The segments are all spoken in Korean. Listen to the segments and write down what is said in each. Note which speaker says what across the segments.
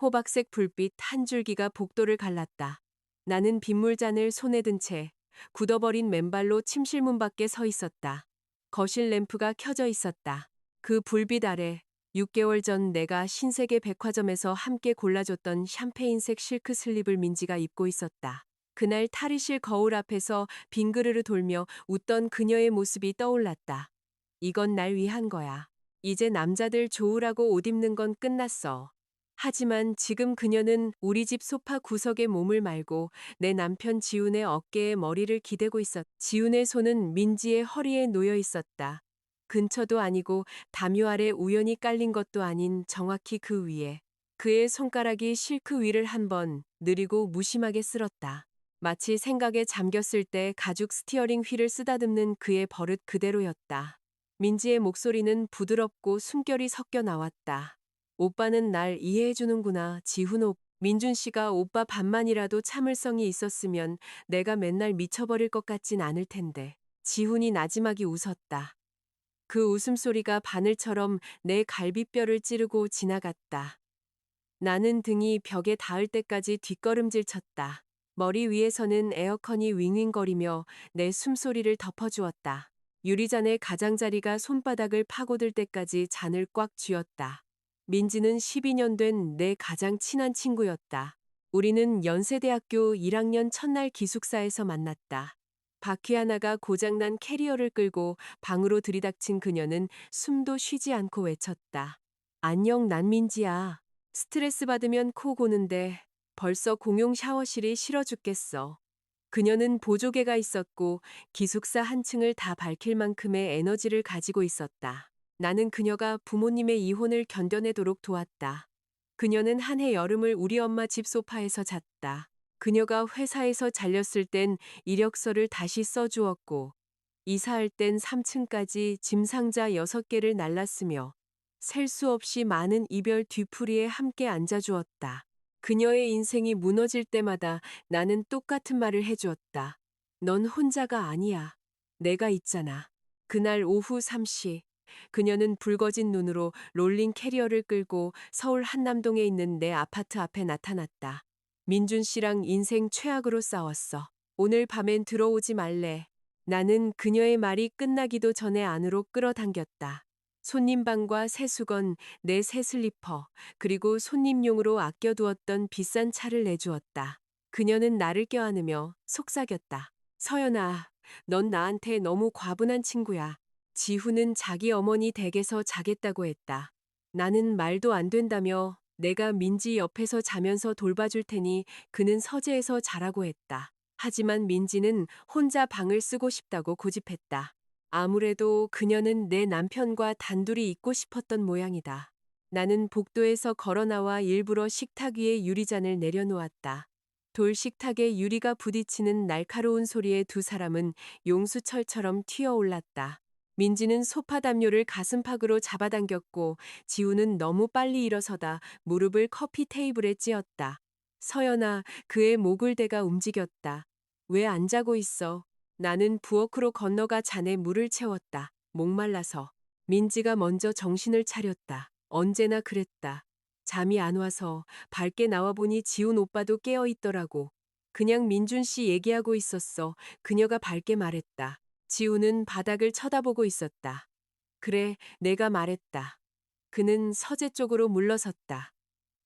Speaker 1: 호박색 불빛 한 줄기가 복도를 갈랐다. 나는 빗물잔을 손에 든 채 굳어버린 맨발로 침실문 밖에 서 있었다. 거실 램프가 켜져 있었다. 그 불빛 아래 6개월 전 내가 신세계 백화점에서 함께 골라줬던 샴페인색 실크 슬립을 민지가 입고 있었다. 그날 탈의실 거울 앞에서 빙그르르 돌며 웃던 그녀의 모습이 떠올랐다. 이건 날 위한 거야. 이제 남자들 좋으라고 옷 입는 건 끝났어. 하지만 지금 그녀는 우리 집 소파 구석에 몸을 말고 내 남편 지훈의 어깨에 머리를 기대고 지훈의 손은 민지의 허리에 놓여 있었다. 근처도 아니고 담요 아래 우연히 깔린 것도 아닌 정확히 그 위에. 그의 손가락이 실크 위를 한번 느리고 무심하게 쓸었다. 마치 생각에 잠겼을 때 가죽 스티어링 휠을 쓰다듬는 그의 버릇 그대로였다. 민지의 목소리는 부드럽고 숨결이 섞여 나왔다. 오빠는 날 이해해주는구나, 지훈 민준 씨가 오빠 반만이라도 참을성이 있었으면 내가 맨날 미쳐버릴 것 같진 않을 텐데. 지훈이 나지막이 웃었다. 그 웃음소리가 바늘처럼 내 갈비뼈를 찌르고 지나갔다. 나는 등이 벽에 닿을 때까지 뒷걸음질 쳤다. 머리 위에서는 에어컨이 윙윙거리며 내 숨소리를 덮어주었다. 유리잔의 가장자리가 손바닥을 파고들 때까지 잔을 꽉 쥐었다. 민지는 12년 된 내 가장 친한 친구였다. 우리는 연세대학교 1학년 첫날 기숙사에서 만났다. 바퀴 하나가 고장난 캐리어를 끌고 방으로 들이닥친 그녀는 숨도 쉬지 않고 외쳤다. 안녕, 난 민지야. 스트레스 받으면 코 고는데 벌써 공용 샤워실이 싫어 죽겠어. 그녀는 보조개가 있었고 기숙사 한 층을 다 밝힐 만큼의 에너지를 가지고 있었다. 나는 그녀가 부모님의 이혼을 견뎌내도록 도왔다. 그녀는 한 해 여름을 우리 엄마 집 소파에서 잤다. 그녀가 회사에서 잘렸을 땐 이력서를 다시 써주었고 이사할 땐 3층까지 짐 상자 6개를 날랐으며 셀 수 없이 많은 이별 뒤풀이에 함께 앉아주었다. 그녀의 인생이 무너질 때마다 나는 똑같은 말을 해주었다. 넌 혼자가 아니야. 내가 있잖아. 그날 오후 3시, 그녀는 붉어진 눈으로 롤링 캐리어를 끌고 서울 한남동에 있는 내 아파트 앞에 나타났다. 민준 씨랑 인생 최악으로 싸웠어. 오늘 밤엔 들어오지 말래. 나는 그녀의 말이 끝나기도 전에 안으로 끌어당겼다. 손님방과 새 수건, 내 새 슬리퍼, 그리고 손님용으로 아껴두었던 비싼 차를 내주었다. 그녀는 나를 껴안으며 속삭였다. 서연아, 넌 나한테 너무 과분한 친구야. 지훈은 자기 어머니 댁에서 자겠다고 했다. 나는 말도 안 된다며 내가 민지 옆에서 자면서 돌봐줄 테니 그는 서재에서 자라고 했다. 하지만 민지는 혼자 방을 쓰고 싶다고 고집했다. 아무래도 그녀는 내 남편과 단둘이 있고 싶었던 모양이다. 나는 복도에서 걸어 나와 일부러 식탁 위에 유리잔을 내려놓았다. 돌 식탁에 유리가 부딪히는 날카로운 소리에 두 사람은 용수철처럼 튀어올랐다. 민지는 소파 담요를 가슴팍으로 잡아당겼고 지우는 너무 빨리 일어서다 무릎을 커피 테이블에 찧었다. 서연아, 그의 목을 대가 움직였다. 왜 안 자고 있어? 나는 부엌으로 건너가 잔에 물을 채웠다. 목말라서. 민지가 먼저 정신을 차렸다. 언제나 그랬다. 잠이 안 와서 밝게 나와보니 지훈 오빠도 깨어 있더라고. 그냥 민준 씨 얘기하고 있었어. 그녀가 밝게 말했다. 지훈은 바닥을 쳐다보고 있었다. 그래, 내가 말했다. 그는 서재 쪽으로 물러섰다.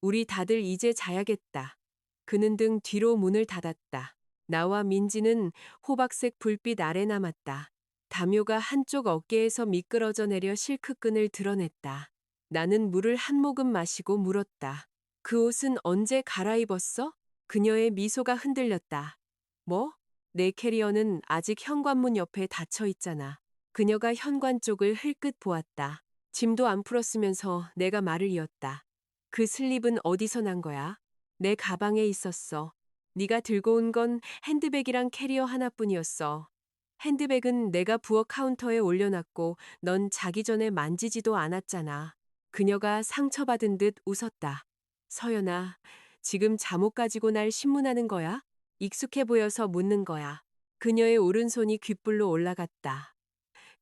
Speaker 1: 우리 다들 이제 자야겠다. 그는 등 뒤로 문을 닫았다. 나와 민지는 호박색 불빛 아래 남았다. 담요가 한쪽 어깨에서 미끄러져 내려 실크끈을 드러냈다. 나는 물을 한 모금 마시고 물었다. 그 옷은 언제 갈아입었어? 그녀의 미소가 흔들렸다. 뭐? 내 캐리어는 아직 현관문 옆에 닫혀 있잖아. 그녀가 현관 쪽을 흘끗 보았다. 짐도 안 풀었으면서 내가 말을 이었다. 그 슬립은 어디서 난 거야? 내 가방에 있었어. 네가 들고 온 건 핸드백이랑 캐리어 하나뿐이었어. 핸드백은 내가 부엌 카운터에 올려놨고 넌 자기 전에 만지지도 않았잖아. 그녀가 상처받은 듯 웃었다. 서연아, 지금 잠옷 가지고 날 신문하는 거야? 익숙해 보여서 묻는 거야. 그녀의 오른손이 귓불로 올라갔다.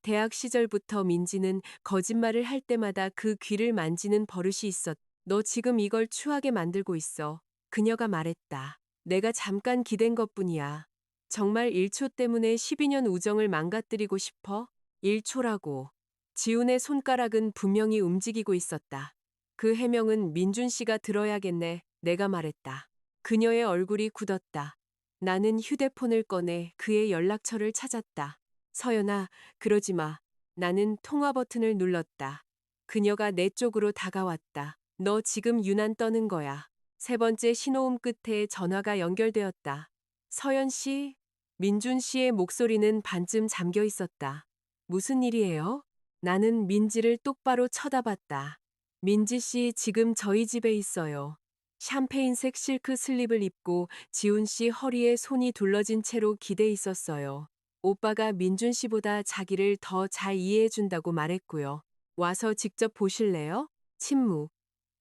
Speaker 1: 대학 시절부터 민지는 거짓말을 할 때마다 그 귀를 만지는 버릇이 있었다. 너 지금 이걸 추하게 만들고 있어. 그녀가 말했다. 내가 잠깐 기댄 것뿐이야. 정말 1초 때문에 12년 우정을 망가뜨리고 싶어? 1초라고. 지훈의 손가락은 분명히 움직이고 있었다. 그 해명은 민준 씨가 들어야겠네. 내가 말했다. 그녀의 얼굴이 굳었다. 나는 휴대폰을 꺼내 그의 연락처를 찾았다. 서연아, 그러지 마. 나는 통화 버튼을 눌렀다. 그녀가 내 쪽으로 다가왔다. 너 지금 유난 떠는 거야. 세 번째 신호음 끝에 전화가 연결되었다. 서연 씨? 민준 씨의 목소리는 반쯤 잠겨 있었다. 무슨 일이에요? 나는 민지를 똑바로 쳐다봤다. 민지 씨 지금 저희 집에 있어요. 샴페인색 실크 슬립을 입고 지훈 씨 허리에 손이 둘러진 채로 기대 있었어요. 오빠가 민준 씨보다 자기를 더 잘 이해해 준다고 말했고요. 와서 직접 보실래요? 침묵.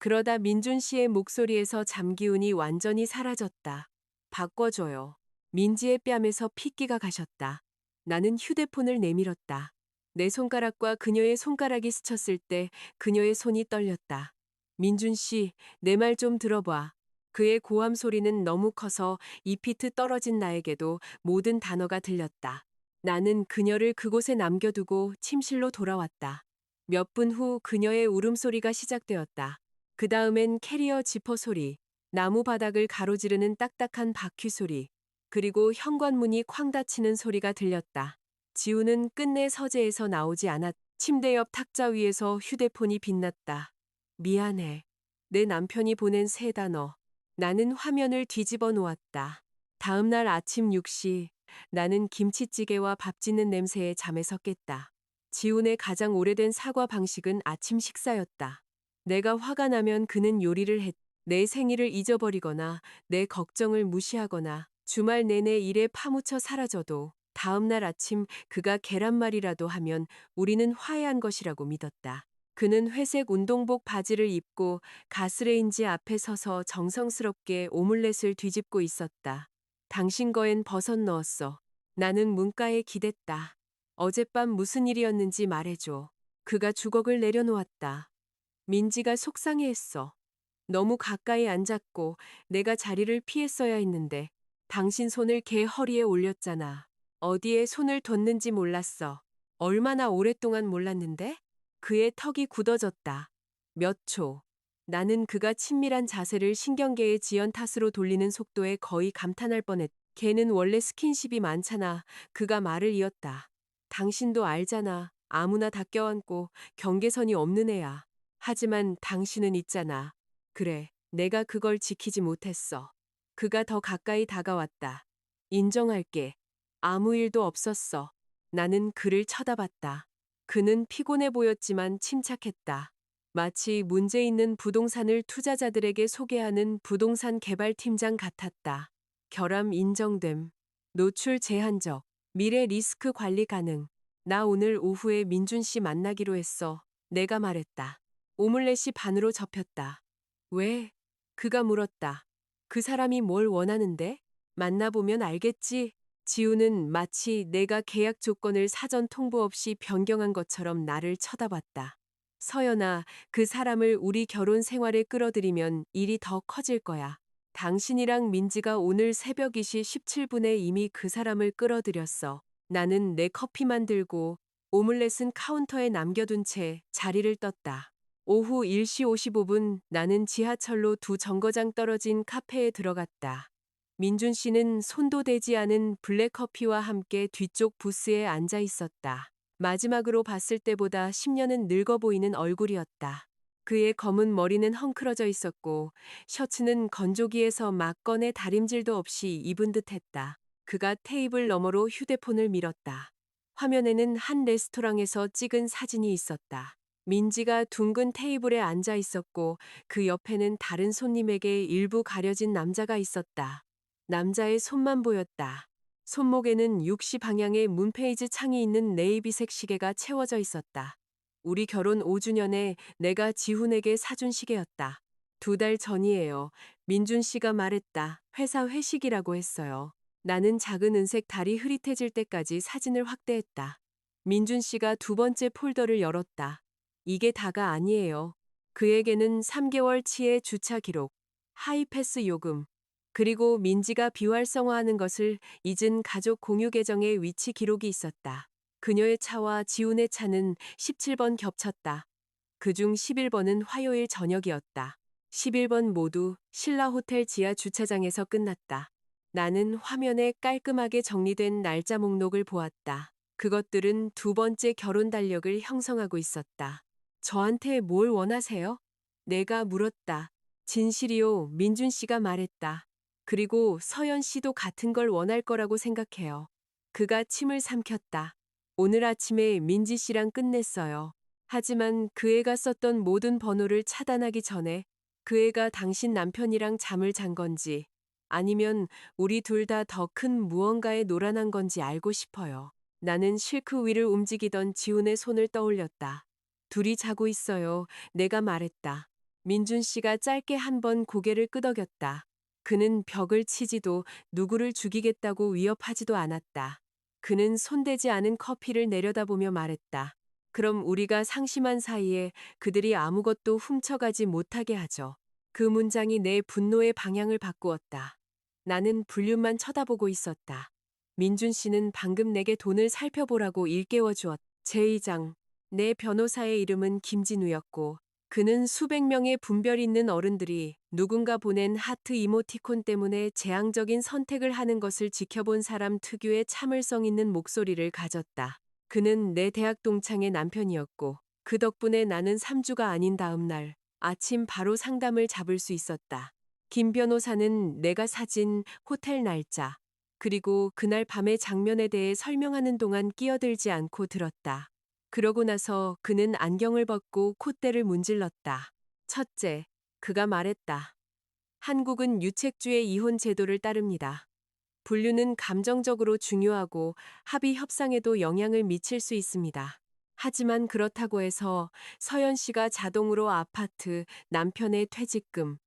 Speaker 1: 그러다 민준 씨의 목소리에서 잠기운이 완전히 사라졌다. 바꿔줘요. 민지의 뺨에서 핏기가 가셨다. 나는 휴대폰을 내밀었다. 내 손가락과 그녀의 손가락이 스쳤을 때 그녀의 손이 떨렸다. 민준 씨, 내 말 좀 들어봐. 그의 고함 소리는 너무 커서 잎이 떨어진 나에게도 모든 단어가 들렸다. 나는 그녀를 그곳에 남겨두고 침실로 돌아왔다. 몇 분 후 그녀의 울음소리가 시작되었다. 그 다음엔 캐리어 지퍼 소리, 나무 바닥을 가로지르는 딱딱한 바퀴 소리, 그리고 현관문이 쾅 닫히는 소리가 들렸다. 지우는 끝내 서재에서 나오지 않았. 침대 옆 탁자 위에서 휴대폰이 빛났다. 미안해. 내 남편이 보낸 세 단어. 나는 화면을 뒤집어 놓았다. 다음 날 아침 6시, 나는 김치찌개와 밥 짓는 냄새에 잠에서 깼다. 지훈의 가장 오래된 사과 방식은 아침 식사였다. 내가 화가 나면 그는 요리를 했. 내 생일을 잊어버리거나 내 걱정을 무시하거나 주말 내내 일에 파묻혀 사라져도 다음 날 아침 그가 계란말이라도 하면 우리는 화해한 것이라고 믿었다. 그는 회색 운동복 바지를 입고 가스레인지 앞에 서서 정성스럽게 오믈렛을 뒤집고 있었다. 당신 거엔 버섯 넣었어. 나는 문가에 기댔다. 어젯밤 무슨 일이었는지 말해줘. 그가 주걱을 내려놓았다. 민지가 속상해했어. 너무 가까이 앉았고 내가 자리를 피했어야 했는데 당신 손을 걔 허리에 올렸잖아. 어디에 손을 뒀는지 몰랐어. 얼마나 오랫동안 몰랐는데? 그의 턱이 굳어졌다. 몇 초. 나는 그가 친밀한 자세를 신경계의 지연 탓으로 돌리는 속도에 거의 감탄할 뻔했. 걔는 원래 스킨십이 많잖아. 그가 말을 이었다. 당신도 알잖아. 아무나 다 껴안고 경계선이 없는 애야. 하지만 당신은 있잖아. 그래, 내가 그걸 지키지 못했어. 그가 더 가까이 다가왔다. 인정할게. 아무 일도 없었어. 나는 그를 쳐다봤다. 그는 피곤해 보였지만 침착했다. 마치 문제 있는 부동산을 투자자들에게 소개하는 부동산 개발팀장 같았다. 결함 인정됨. 노출 제한적. 미래 리스크 관리 가능. 나 오늘 오후에 민준 씨 만나기로 했어. 내가 말했다. 오믈렛이 반으로 접혔다. 왜? 그가 물었다. 그 사람이 뭘 원하는데? 만나보면 알겠지? 지우는 마치 내가 계약 조건을 사전 통보 없이 변경한 것처럼 나를 쳐다봤다. 서연아, 그 사람을 우리 결혼 생활에 끌어들이면 일이 더 커질 거야. 당신이랑 민지가 오늘 새벽 2시 17분에 이미 그 사람을 끌어들였어. 나는 내 커피만 들고 오믈렛은 카운터에 남겨둔 채 자리를 떴다. 오후 1시 55분 나는 지하철로 두 정거장 떨어진 카페에 들어갔다. 민준 씨는 손도 대지 않은 블랙커피와 함께 뒤쪽 부스에 앉아 있었다. 마지막으로 봤을 때보다 10년은 늙어 보이는 얼굴이었다. 그의 검은 머리는 헝클어져 있었고 셔츠는 건조기에서 막 꺼내 다림질도 없이 입은 듯했다. 그가 테이블 너머로 휴대폰을 밀었다. 화면에는 한 레스토랑에서 찍은 사진이 있었다. 민지가 둥근 테이블에 앉아 있었고 그 옆에는 다른 손님에게 일부 가려진 남자가 있었다. 남자의 손만 보였다. 손목에는 6시 방향에 문페이지 창이 있는 네이비색 시계가 채워져 있었다. 우리 결혼 5주년에 내가 지훈에게 사준 시계였다. 2달 전이에요. 민준 씨가 말했다. 회사 회식이라고 했어요. 나는 작은 은색 달이 흐릿해질 때까지 사진을 확대했다. 민준 씨가 두 번째 폴더를 열었다. 이게 다가 아니에요. 그에게는 3개월치의 주차 기록, 하이패스 요금, 그리고 민지가 비활성화하는 것을 잊은 가족 공유 계정의 위치 기록이 있었다. 그녀의 차와 지훈의 차는 17번 겹쳤다. 그중 11번은 화요일 저녁이었다. 11번 모두 신라 호텔 지하 주차장에서 끝났다. 나는 화면에 깔끔하게 정리된 날짜 목록을 보았다. 그것들은 두 번째 결혼 달력을 형성하고 있었다. 저한테 뭘 원하세요? 내가 물었다. 진실이요, 민준 씨가 말했다. 그리고 서연 씨도 같은 걸 원할 거라고 생각해요. 그가 침을 삼켰다. 오늘 아침에 민지 씨랑 끝냈어요. 하지만 그 애가 썼던 모든 번호를 차단하기 전에 그 애가 당신 남편이랑 잠을 잔 건지 아니면 우리 둘 다 더 큰 무언가에 노란한 건지 알고 싶어요. 나는 실크 위를 움직이던 지훈의 손을 떠올렸다. 둘이 자고 있어요. 내가 말했다. 민준 씨가 짧게 한 번 고개를 끄덕였다. 그는 벽을 치지도 누구를 죽이겠다고 위협하지도 않았다. 그는 손대지 않은 커피를 내려다보며 말했다. 그럼 우리가 상심한 사이에 그들이 아무것도 훔쳐가지 못하게 하죠. 그 문장이 내 분노의 방향을 바꾸었다. 나는 불륜만 쳐다보고 있었다. 민준 씨는 방금 내게 돈을 살펴보라고 일깨워 주었다. 제2장. 내 변호사의 이름은 김진우였고 그는 수백 명의 분별 있는 어른들이 누군가 보낸 하트 이모티콘 때문에 재앙적인 선택을 하는 것을 지켜본 사람 특유의 참을성 있는 목소리를 가졌다. 그는 내 대학 동창의 남편이었고 그 덕분에 나는 3주가 아닌 다음 날 아침 바로 상담을 잡을 수 있었다. 김 변호사는 내가 사진, 호텔 날짜, 그리고 그날 밤의 장면에 대해 설명하는 동안 끼어들지 않고 들었다. 그러고 나서 그는 안경을 벗고 콧대를 문질렀다. 첫째, 그가 말했다. 한국은 유책주의 이혼 제도를 따릅니다. 분류는 감정적으로 중요하고 합의 협상에도 영향을 미칠 수 있습니다. 하지만 그렇다고 해서 서연 씨가 자동으로 아파트, 남편의 퇴직금,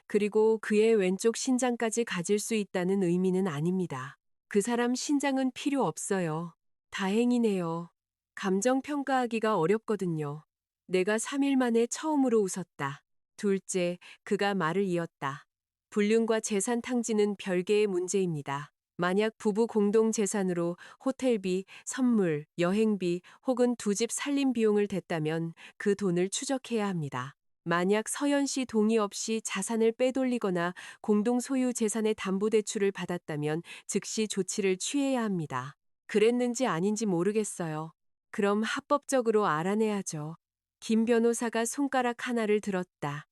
Speaker 1: 그리고 그의 왼쪽 신장까지 가질 수 있다는 의미는 아닙니다. 그 사람 신장은 필요 없어요. 다행이네요. 감정 평가하기가 어렵거든요. 내가 3일 만에 처음으로 웃었다. 둘째, 그가 말을 이었다. 불륜과 재산 탕진은 별개의 문제입니다. 만약 부부 공동 재산으로 호텔비, 선물, 여행비 혹은 두 집 살림 비용을 댔다면 그 돈을 추적해야 합니다. 만약 서연 씨 동의 없이 자산을 빼돌리거나 공동 소유 재산의 담보대출을 받았다면 즉시 조치를 취해야 합니다. 그랬는지 아닌지 모르겠어요. 그럼 합법적으로 알아내야죠. 김 변호사가 손가락 하나를 들었다.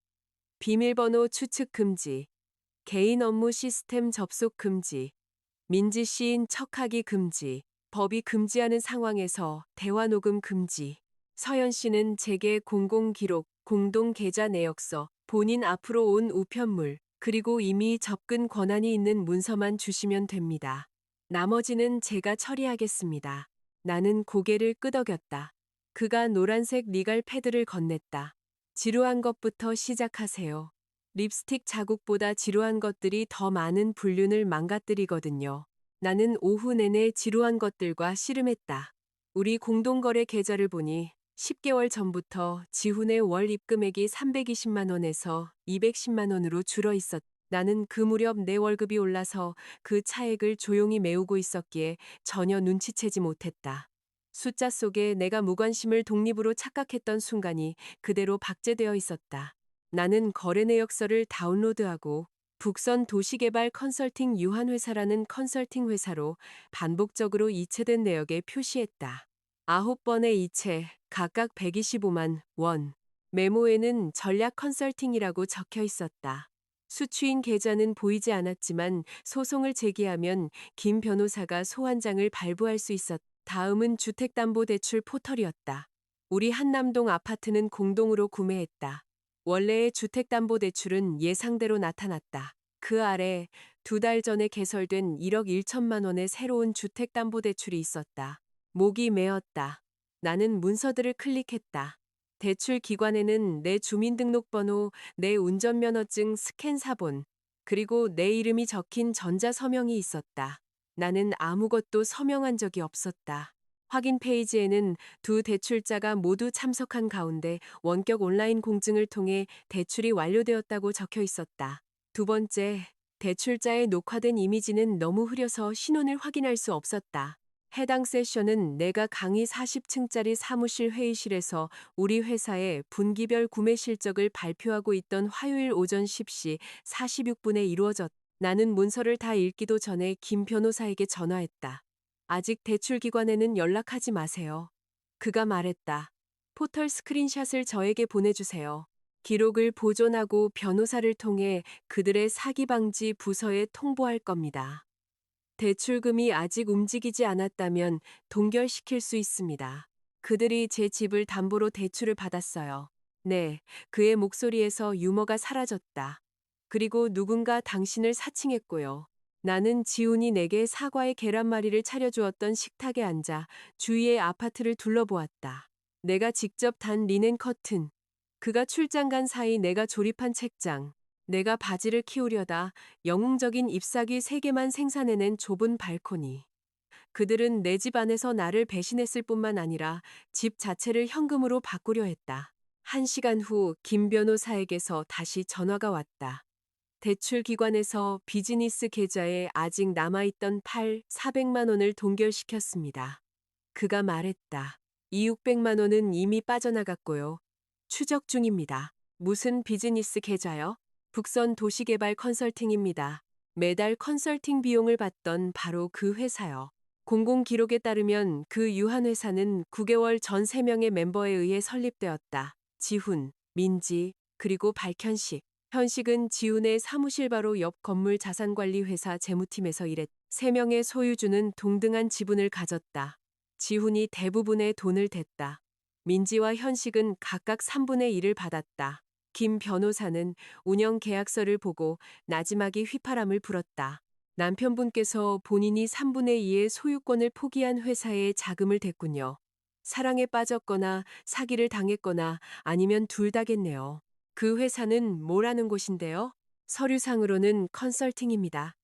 Speaker 1: 비밀번호 추측 금지, 개인 업무 시스템 접속 금지, 민지 시인 척하기 금지, 법이 금지하는 상황에서 대화 녹음 금지. 서연 씨는 제게 공공기록, 공동계좌 내역서, 본인 앞으로 온 우편물, 그리고 이미 접근 권한이 있는 문서만 주시면 됩니다. 나머지는 제가 처리하겠습니다. 나는 고개를 끄덕였다. 그가 노란색 리갈 패드를 건넸다. 지루한 것부터 시작하세요. 립스틱 자국보다 지루한 것들이 더 많은 불륜을 망가뜨리거든요. 나는 오후 내내 지루한 것들과 씨름했다. 우리 공동거래 계좌를 보니 10개월 전부터 지훈의 월 입금액이 320만 원에서 210만 원으로 줄어 있었다. 나는 그 무렵 내 월급이 올라서 그 차액을 조용히 메우고 있었기에 전혀 눈치채지 못했다. 숫자 속에 내가 무관심을 독립으로 착각했던 순간이 그대로 박제되어 있었다. 나는 거래 내역서를 다운로드하고 북선 도시개발 컨설팅 유한회사라는 컨설팅 회사로 반복적으로 이체된 내역에 표시했다. 9번의 이체, 각각 125만 원. 메모에는 전략 컨설팅이라고 적혀 있었다. 수취인 계좌는 보이지 않았지만 소송을 제기하면 김 변호사가 소환장을 발부할 수 있었다. 다음은 주택담보대출 포털이었다. 우리 한남동 아파트는 공동으로 구매했다. 원래의 주택담보대출은 예상대로 나타났다. 그 아래 2달 전에 개설된 1억 1천만 원의 새로운 주택담보대출이 있었다. 목이 메었다. 나는 문서들을 클릭했다. 대출 기관에는 내 주민등록번호, 내 운전면허증 스캔 사본, 그리고 내 이름이 적힌 전자서명이 있었다. 나는 아무것도 서명한 적이 없었다. 확인 페이지에는 두 대출자가 모두 참석한 가운데 원격 온라인 공증을 통해 대출이 완료되었다고 적혀 있었다. 두 번째, 대출자의 녹화된 이미지는 너무 흐려서 신원을 확인할 수 없었다. 해당 세션은 내가 강의 40층짜리 사무실 회의실에서 우리 회사의 분기별 구매 실적을 발표하고 있던 화요일 오전 10시 46분에 이루어졌다. 나는 문서를 다 읽기도 전에 김 변호사에게 전화했다. 아직 대출기관에는 연락하지 마세요. 그가 말했다. 포털 스크린샷을 저에게 보내주세요. 기록을 보존하고 변호사를 통해 그들의 사기 방지 부서에 통보할 겁니다. 대출금이 아직 움직이지 않았다면 동결시킬 수 있습니다. 그들이 제 집을 담보로 대출을 받았어요. 네, 그의 목소리에서 유머가 사라졌다. 그리고 누군가 당신을 사칭했고요. 나는 지훈이 내게 사과의 계란말이를 차려주었던 식탁에 앉아 주위의 아파트를 둘러보았다. 내가 직접 단 리넨 커튼, 그가 출장 간 사이 내가 조립한 책장, 내가 바지를 키우려다 영웅적인 잎사귀 3개만 생산해낸 좁은 발코니. 그들은 내 집 안에서 나를 배신했을 뿐만 아니라 집 자체를 현금으로 바꾸려 했다. 1시간 후 김 변호사에게서 다시 전화가 왔다. 대출 기관에서 비즈니스 계좌에 아직 남아있던 400만 원을 동결시켰습니다. 그가 말했다. 이 600만 원은 이미 빠져나갔고요. 추적 중입니다. 무슨 비즈니스 계좌요? 북선 도시개발 컨설팅입니다. 매달 컨설팅 비용을 받던 바로 그 회사요. 공공 기록에 따르면 그 유한 회사는 9개월 전 3명의 멤버에 의해 설립되었다. 지훈, 민지, 그리고 박현식. 현식은 지훈의 사무실 바로 옆 건물 자산관리 회사 재무팀에서 일했. 3명의 소유주는 동등한 지분을 가졌다. 지훈이 대부분의 돈을 댔다. 민지와 현식은 각각 3분의 1을 받았다. 김 변호사는 운영 계약서를 보고 나지막이 휘파람을 불었다. 남편분께서 본인이 3분의 2의 소유권을 포기한 회사에 자금을 댔군요. 사랑에 빠졌거나 사기를 당했거나 아니면 둘 다겠네요. 그 회사는 뭐라는 곳인데요? 서류상으로는 컨설팅입니다.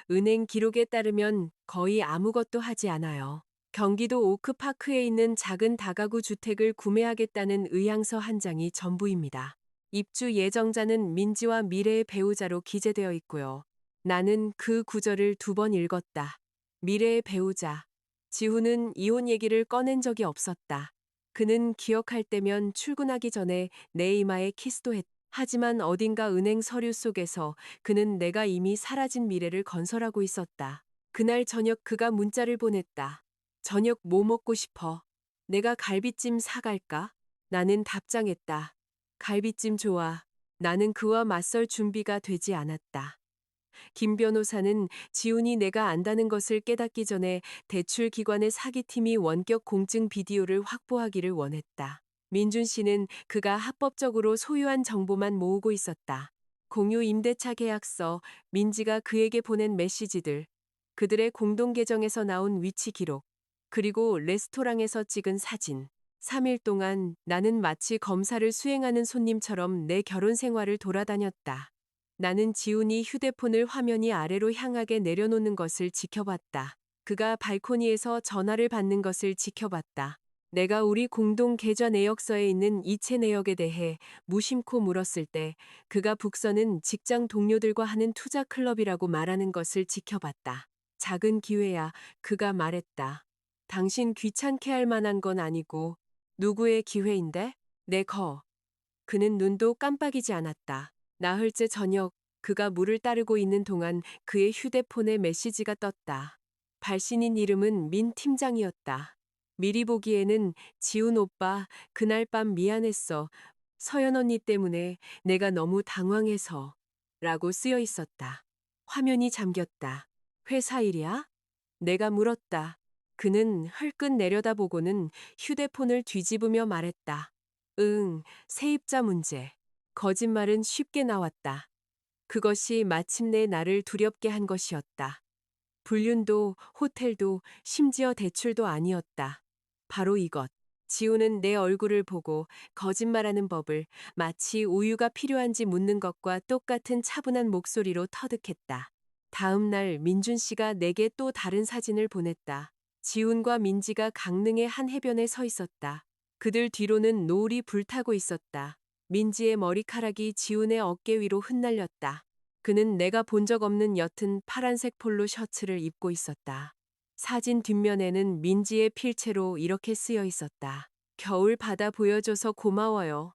Speaker 1: 은행 기록에 따르면 거의 아무것도 하지 않아요. 경기도 오크파크에 있는 작은 다가구 주택을 구매하겠다는 의향서 한 장이 전부입니다. 입주 예정자는 민지와 미래의 배우자로 기재되어 있고요. 나는 그 구절을 2번 읽었다. 미래의 배우자. 지훈은 이혼 얘기를 꺼낸 적이 없었다. 그는 기억할 때면 출근하기 전에 내 이마에 키스도 했다. 하지만 어딘가 은행 서류 속에서 그는 내가 이미 사라진 미래를 건설하고 있었다. 그날 저녁 그가 문자를 보냈다. 저녁 뭐 먹고 싶어? 내가 갈비찜 사갈까? 나는 답장했다. 갈비찜 좋아. 나는 그와 맞설 준비가 되지 않았다. 김 변호사는 지훈이 내가 안다는 것을 깨닫기 전에 대출 기관의 사기팀이 원격 공증 비디오를 확보하기를 원했다. 민준 씨는 그가 합법적으로 소유한 정보만 모으고 있었다. 공유 임대차 계약서, 민지가 그에게 보낸 메시지들, 그들의 공동 계정에서 나온 위치 기록, 그리고 레스토랑에서 찍은 사진. 3일 동안 나는 마치 검사를 수행하는 손님처럼 내 결혼 생활을 돌아다녔다. 나는 지훈이 휴대폰을 화면이 아래로 향하게 내려놓는 것을 지켜봤다. 그가 발코니에서 전화를 받는 것을 지켜봤다. 내가 우리 공동 계좌 내역서에 있는 이체 내역에 대해 무심코 물었을 때 그가 북서는 직장 동료들과 하는 투자 클럽이라고 말하는 것을 지켜봤다. 작은 기회야, 그가 말했다. 당신 귀찮게 할 만한 건 아니고 누구의 기회인데? 그는 눈도 깜빡이지 않았다. 나흘째 저녁 그가 물을 따르고 있는 동안 그의 휴대폰에 메시지가 떴다. 발신인 이름은 민 팀장이었다. 미리 보기에는 지훈 오빠 그날 밤 미안했어. 서연 언니 때문에 내가 너무 당황해서 라고 쓰여 있었다. 화면이 잠겼다. 회사 일이야? 내가 물었다. 그는 흘끗 내려다보고는 휴대폰을 뒤집으며 말했다. 응, 세입자 문제. 거짓말은 쉽게 나왔다. 그것이 마침내 나를 두렵게 한 것이었다. 불륜도 호텔도 심지어 대출도 아니었다. 바로 이것. 지우는 내 얼굴을 보고 거짓말하는 법을 마치 우유가 필요한지 묻는 것과 똑같은 차분한 목소리로 터득했다. 다음 날 민준 씨가 내게 또 다른 사진을 보냈다. 지훈과 민지가 강릉의 한 해변에 서 있었다. 그들 뒤로는 노을이 불타고 있었다. 민지의 머리카락이 지훈의 어깨 위로 흩날렸다. 그는 내가 본 적 없는 옅은 파란색 폴로 셔츠를 입고 있었다. 사진 뒷면에는 민지의 필체로 이렇게 쓰여 있었다. 겨울 바다 보여줘서 고마워요.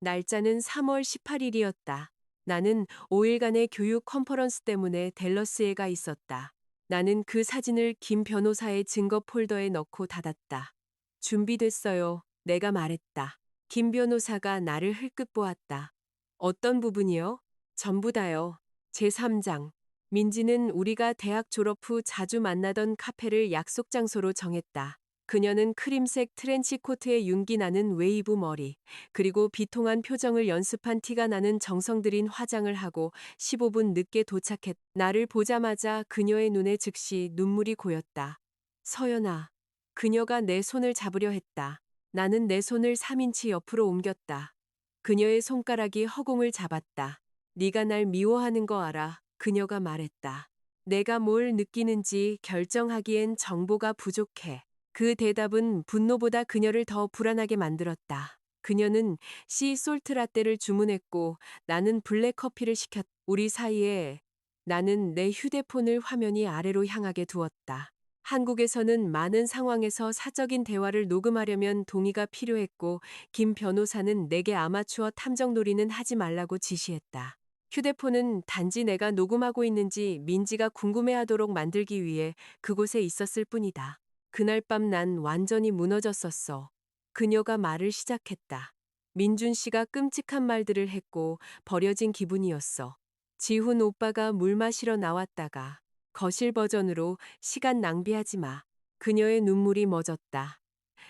Speaker 1: 날짜는 3월 18일이었다. 나는 5일간의 교육 컨퍼런스 때문에 댈러스에 가 있었다. 나는 그 사진을 김 변호사의 증거 폴더에 넣고 닫았다. 준비됐어요. 내가 말했다. 김 변호사가 나를 흘끗 보았다. 어떤 부분이요? 전부 다요. 제3장. 민지는 우리가 대학 졸업 후 자주 만나던 카페를 약속 장소로 정했다. 그녀는 크림색 트렌치 코트에 윤기 나는 웨이브 머리, 그리고 비통한 표정을 연습한 티가 나는 정성 들인 화장을 하고 15분 늦게 도착했. 나를 보자마자 그녀의 눈에 즉시 눈물이 고였다. 서연아. 그녀가 내 손을 잡으려 했다. 나는 내 손을 3인치 옆으로 옮겼다. 그녀의 손가락이 허공을 잡았다. 네가 날 미워하는 거 알아. 그녀가 말했다. 내가 뭘 느끼는지 결정하기엔 정보가 부족해. 그 대답은 분노보다 그녀를 더 불안하게 만들었다. 그녀는 씨 솔트 라떼를 주문했고 나는 블랙 커피를 시켰다. 우리 사이에 나는 내 휴대폰을 화면이 아래로 향하게 두었다. 한국에서는 많은 상황에서 사적인 대화를 녹음하려면 동의가 필요했고 김 변호사는 내게 아마추어 탐정 놀이는 하지 말라고 지시했다. 휴대폰은 단지 내가 녹음하고 있는지 민지가 궁금해하도록 만들기 위해 그곳에 있었을 뿐이다. 그날 밤 난 완전히 무너졌었어. 그녀가 말을 시작했다. 민준 씨가 끔찍한 말들을 했고 버려진 기분이었어. 지훈 오빠가 물 마시러 나왔다가 거실 버전으로 시간 낭비하지 마. 그녀의 눈물이 멎었다.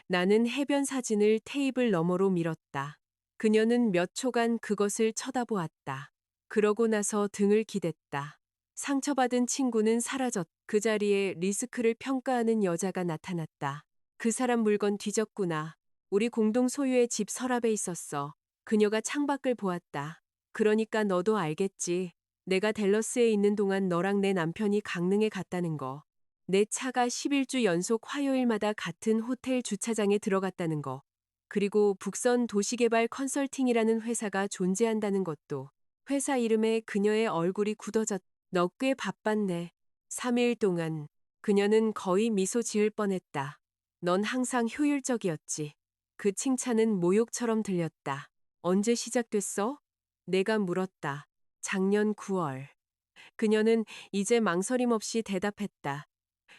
Speaker 1: 나는 해변 사진을 테이블 너머로 밀었다. 그녀는 몇 초간 그것을 쳐다보았다. 그러고 나서 등을 기댔다. 상처받은 친구는 사라졌. 그 자리에 리스크를 평가하는 여자가 나타났다. 그 사람 물건 뒤졌구나. 우리 공동 소유의 집 서랍에 있었어. 그녀가 창밖을 보았다. 그러니까 너도 알겠지. 내가 댈러스에 있는 동안 너랑 내 남편이 강릉에 갔다는 거. 내 차가 11주 연속 화요일마다 같은 호텔 주차장에 들어갔다는 거. 그리고 북선 도시개발 컨설팅이라는 회사가 존재한다는 것도. 회사 이름에 그녀의 얼굴이 굳어졌. 너 꽤 바빴네. 3일 동안. 그녀는 거의 미소 지을 뻔했다. 넌 항상 효율적이었지. 그 칭찬은 모욕처럼 들렸다. 언제 시작됐어? 내가 물었다. 작년 9월. 그녀는 이제 망설임 없이 대답했다.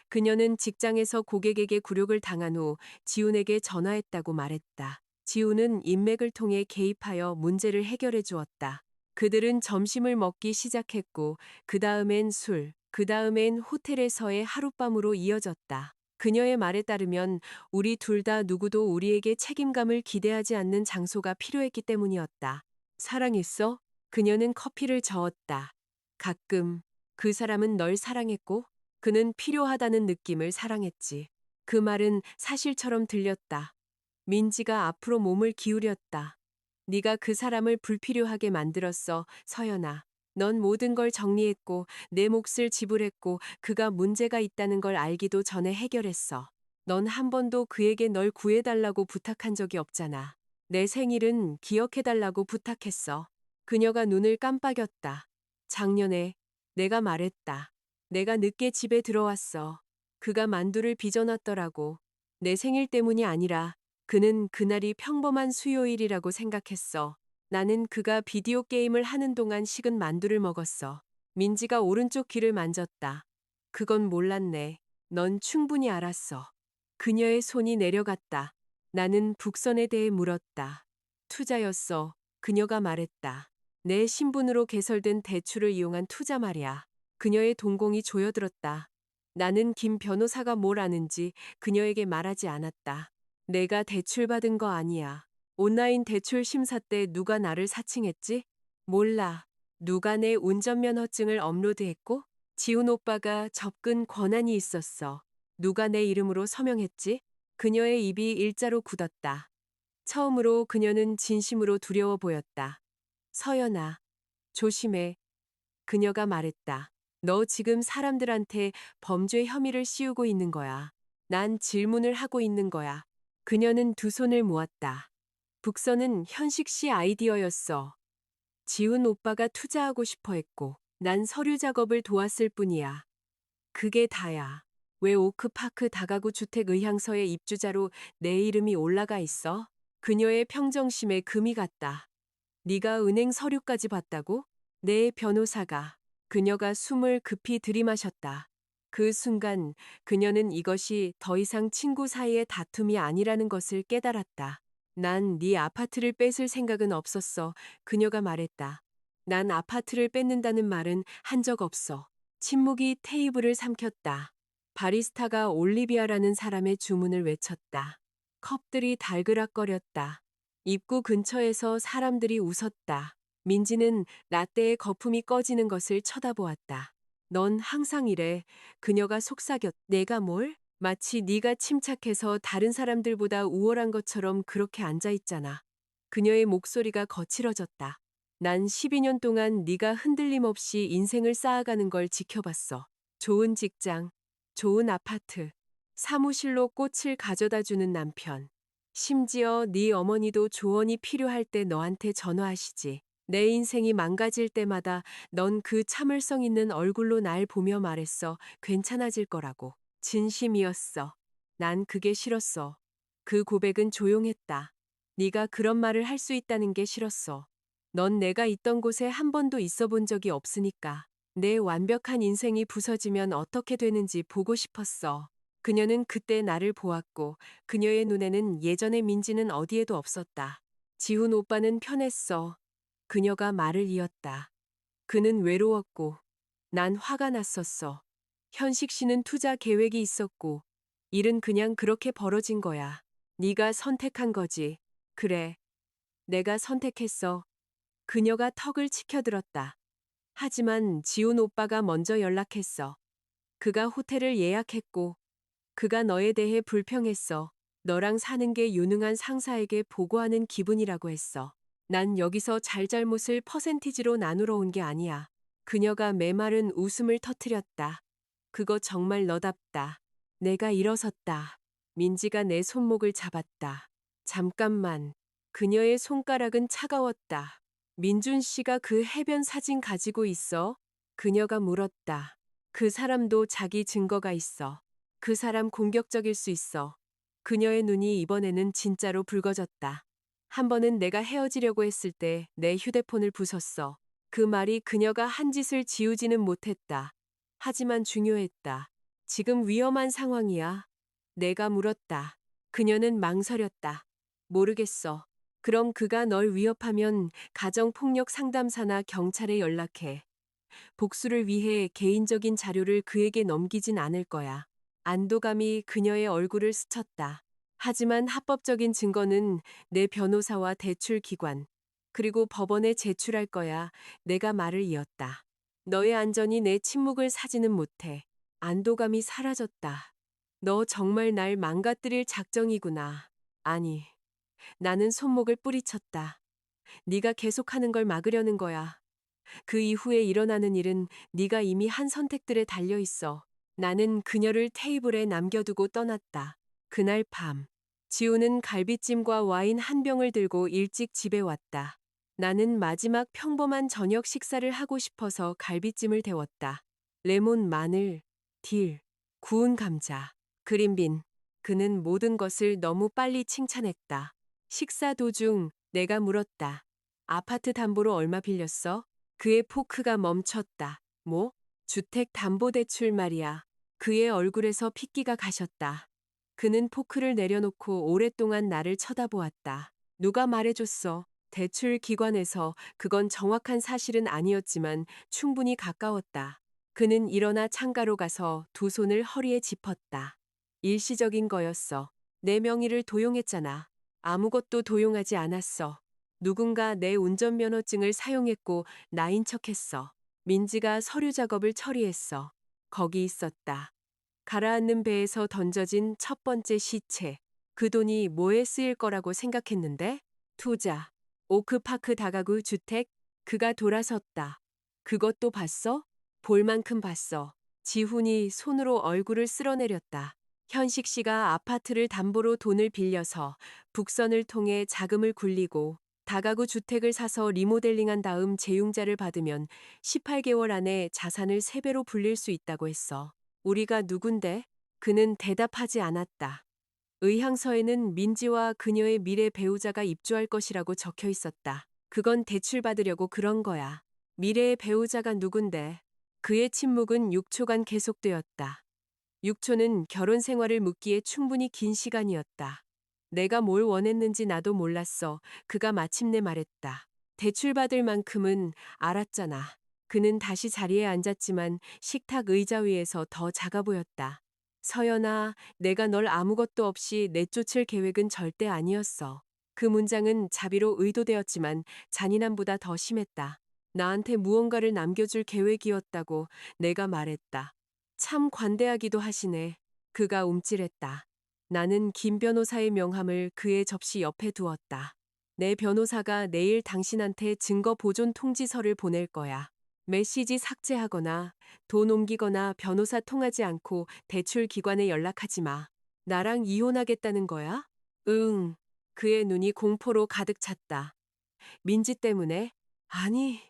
Speaker 1: 그녀는 직장에서 고객에게 굴욕을 당한 후 지훈에게 전화했다고 말했다. 지훈은 인맥을 통해 개입하여 문제를 해결해 주었다. 그들은 점심을 먹기 시작했고 그 다음엔 술, 그 다음엔 호텔에서의 하룻밤으로 이어졌다. 그녀의 말에 따르면 우리 둘 다 누구도 우리에게 책임감을 기대하지 않는 장소가 필요했기 때문이었다. 사랑했어? 그녀는 커피를 저었다. 가끔. 그 사람은 널 사랑했고 그는 필요하다는 느낌을 사랑했지. 그 말은 사실처럼 들렸다. 민지가 앞으로 몸을 기울였다. 네가 그 사람을 불필요하게 만들었어, 서연아. 넌 모든 걸 정리했고 내 몫을 지불했고 그가 문제가 있다는 걸 알기도 전에 해결했어. 넌 한 번도 그에게 널 구해달라고 부탁한 적이 없잖아. 내 생일은 기억해달라고 부탁했어. 그녀가 눈을 깜빡였다. 작년에 내가 말했다. 내가 늦게 집에 들어왔어. 그가 만두를 빚어놨더라고. 내 생일 때문이 아니라 그는 그날이 평범한 수요일이라고 생각했어. 나는 그가 비디오 게임을 하는 동안 식은 만두를 먹었어. 민지가 오른쪽 귀를 만졌다. 그건 몰랐네. 넌 충분히 알았어. 그녀의 손이 내려갔다. 나는 북선에 대해 물었다. 투자였어. 그녀가 말했다. 내 신분으로 개설된 대출을 이용한 투자 말이야. 그녀의 동공이 조여들었다. 나는 김 변호사가 뭘 아는지 그녀에게 말하지 않았다. 내가 대출받은 거 아니야. 온라인 대출 심사 때 누가 나를 사칭했지? 몰라. 누가 내 운전면허증을 업로드했고? 지훈 오빠가 접근 권한이 있었어. 누가 내 이름으로 서명했지? 그녀의 입이 일자로 굳었다. 처음으로 그녀는 진심으로 두려워 보였다. 서연아, 조심해. 그녀가 말했다. 너 지금 사람들한테 범죄 혐의를 씌우고 있는 거야. 난 질문을 하고 있는 거야. 그녀는 두 손을 모았다. 북선은 현식 씨 아이디어였어. 지훈 오빠가 투자하고 싶어 했고, 난 서류 작업을 도왔을 뿐이야. 그게 다야. 왜 오크파크 다가구 주택 의향서의 입주자로 내 이름이 올라가 있어? 그녀의 평정심에 금이 갔다. 네가 은행 서류까지 봤다고? 내 변호사가. 그녀가 숨을 급히 들이마셨다. 그 순간 그녀는 이것이 더 이상 친구 사이의 다툼이 아니라는 것을 깨달았다. 난 네 아파트를 뺏을 생각은 없었어. 그녀가 말했다. 난 아파트를 뺏는다는 말은 한 적 없어. 침묵이 테이블을 삼켰다. 바리스타가 올리비아라는 사람의 주문을 외쳤다. 컵들이 달그락거렸다. 입구 근처에서 사람들이 웃었다. 민지는 라떼의 거품이 꺼지는 것을 쳐다보았다. 넌 항상 이래. 그녀가 속삭였. 내가 뭘? 마치 네가 침착해서 다른 사람들보다 우월한 것처럼 그렇게 앉아 있잖아. 그녀의 목소리가 거칠어졌다. 난 12년 동안 네가 흔들림 없이 인생을 쌓아가는 걸 지켜봤어. 좋은 직장, 좋은 아파트, 사무실로 꽃을 가져다 주는 남편. 심지어 네 어머니도 조언이 필요할 때 너한테 전화하시지. 내 인생이 망가질 때마다 넌 그 참을성 있는 얼굴로 날 보며 말했어. 괜찮아질 거라고. 진심이었어. 난 그게 싫었어. 그 고백은 조용했다. 네가 그런 말을 할 수 있다는 게 싫었어. 넌 내가 있던 곳에 한 번도 있어 본 적이 없으니까. 내 완벽한 인생이 부서지면 어떻게 되는지 보고 싶었어. 그녀는 그때 나를 보았고 그녀의 눈에는 예전의 민지는 어디에도 없었다. 지훈 오빠는 편했어. 그녀가 말을 이었다. 그는 외로웠고 난 화가 났었어. 현식 씨는 투자 계획이 있었고 일은 그냥 그렇게 벌어진 거야. 네가 선택한 거지. 그래, 내가 선택했어. 그녀가 턱을 치켜들었다. 하지만 지훈 오빠가 먼저 연락했어. 그가 호텔을 예약했고 그가 너에 대해 불평했어. 너랑 사는 게 유능한 상사에게 보고하는 기분이라고 했어. 난 여기서 잘잘못을 퍼센티지로 나누러 온 게 아니야. 그녀가 메마른 웃음을 터뜨렸다. 그거 정말 너답다. 내가 일어섰다. 민지가 내 손목을 잡았다. 잠깐만. 그녀의 손가락은 차가웠다. 민준 씨가 그 해변 사진 가지고 있어? 그녀가 물었다. 그 사람도 자기 증거가 있어. 그 사람 공격적일 수 있어. 그녀의 눈이 이번에는 진짜로 붉어졌다. 한 번은 내가 헤어지려고 했을 때 내 휴대폰을 부쉈어. 그 말이 그녀가 한 짓을 지우지는 못했다. 하지만 중요했다. 지금 위험한 상황이야. 내가 물었다. 그녀는 망설였다. 모르겠어. 그럼 그가 널 위협하면 가정폭력 상담사나 경찰에 연락해. 복수를 위해 개인적인 자료를 그에게 넘기진 않을 거야. 안도감이 그녀의 얼굴을 스쳤다. 하지만 합법적인 증거는 내 변호사와 대출 기관, 그리고 법원에 제출할 거야. 내가 말을 이었다. 너의 안전이 내 침묵을 사지는 못해. 안도감이 사라졌다. 너 정말 날 망가뜨릴 작정이구나. 아니, 나는 손목을 뿌리쳤다. 네가 계속하는 걸 막으려는 거야. 그 이후에 일어나는 일은 네가 이미 한 선택들에 달려 있어. 나는 그녀를 테이블에 남겨두고 떠났다. 그날 밤, 지우는 갈비찜과 와인 한 병을 들고 일찍 집에 왔다. 나는 마지막 평범한 저녁 식사를 하고 싶어서 갈비찜을 데웠다. 레몬, 마늘, 딜, 구운 감자, 그린빈. 그는 모든 것을 너무 빨리 칭찬했다. 식사 도중 내가 물었다. 아파트 담보로 얼마 빌렸어? 그의 포크가 멈췄다. 뭐? 주택담보대출 말이야. 그의 얼굴에서 핏기가 가셨다. 그는 포크를 내려놓고 오랫동안 나를 쳐다보았다. 누가 말해줬어? 대출 기관에서. 그건 정확한 사실은 아니었지만 충분히 가까웠다. 그는 일어나 창가로 가서 두 손을 허리에 짚었다. 일시적인 거였어. 내 명의를 도용했잖아. 아무것도 도용하지 않았어. 누군가 내 운전면허증을 사용했고 나인 척했어. 민지가 서류 작업을 처리했어. 거기 있었다. 가라앉는 배에서 던져진 첫 번째 시체. 그 돈이 뭐에 쓰일 거라고 생각했는데? 투자. 오크파크 다가구 주택. 그가 돌아섰다. 그것도 봤어? 볼 만큼 봤어. 지훈이 손으로 얼굴을 쓸어내렸다. 현식 씨가 아파트를 담보로 돈을 빌려서 북선을 통해 자금을 굴리고 다가구 주택을 사서 리모델링한 다음 재융자를 받으면 18개월 안에 자산을 3배로 불릴 수 있다고 했어. 우리가 누군데? 그는 대답하지 않았다. 의향서에는 민지와 그녀의 미래 배우자가 입주할 것이라고 적혀 있었다. 그건 대출받으려고 그런 거야. 미래의 배우자가 누군데? 그의 침묵은 6초간 계속되었다. 6초는 결혼 생활을 묻기에 충분히 긴 시간이었다. 내가 뭘 원했는지 나도 몰랐어. 그가 마침내 말했다. 대출받을 만큼은 알았잖아. 그는 다시 자리에 앉았지만 식탁 의자 위에서 더 작아 보였다. 서연아, 내가 널 아무것도 없이 내쫓을 계획은 절대 아니었어. 그 문장은 자비로 의도되었지만 잔인함보다 더 심했다. 나한테 무언가를 남겨줄 계획이었다고 내가 말했다. 참 관대하기도 하시네. 그가 움찔했다. 나는 김 변호사의 명함을 그의 접시 옆에 두었다. 내 변호사가 내일 당신한테 증거 보존 통지서를 보낼 거야. 메시지 삭제하거나 돈 옮기거나 변호사 통하지 않고 대출 기관에 연락하지 마. 나랑 이혼하겠다는 거야? 응. 그의 눈이 공포로 가득 찼다. 민지 때문에? 아니,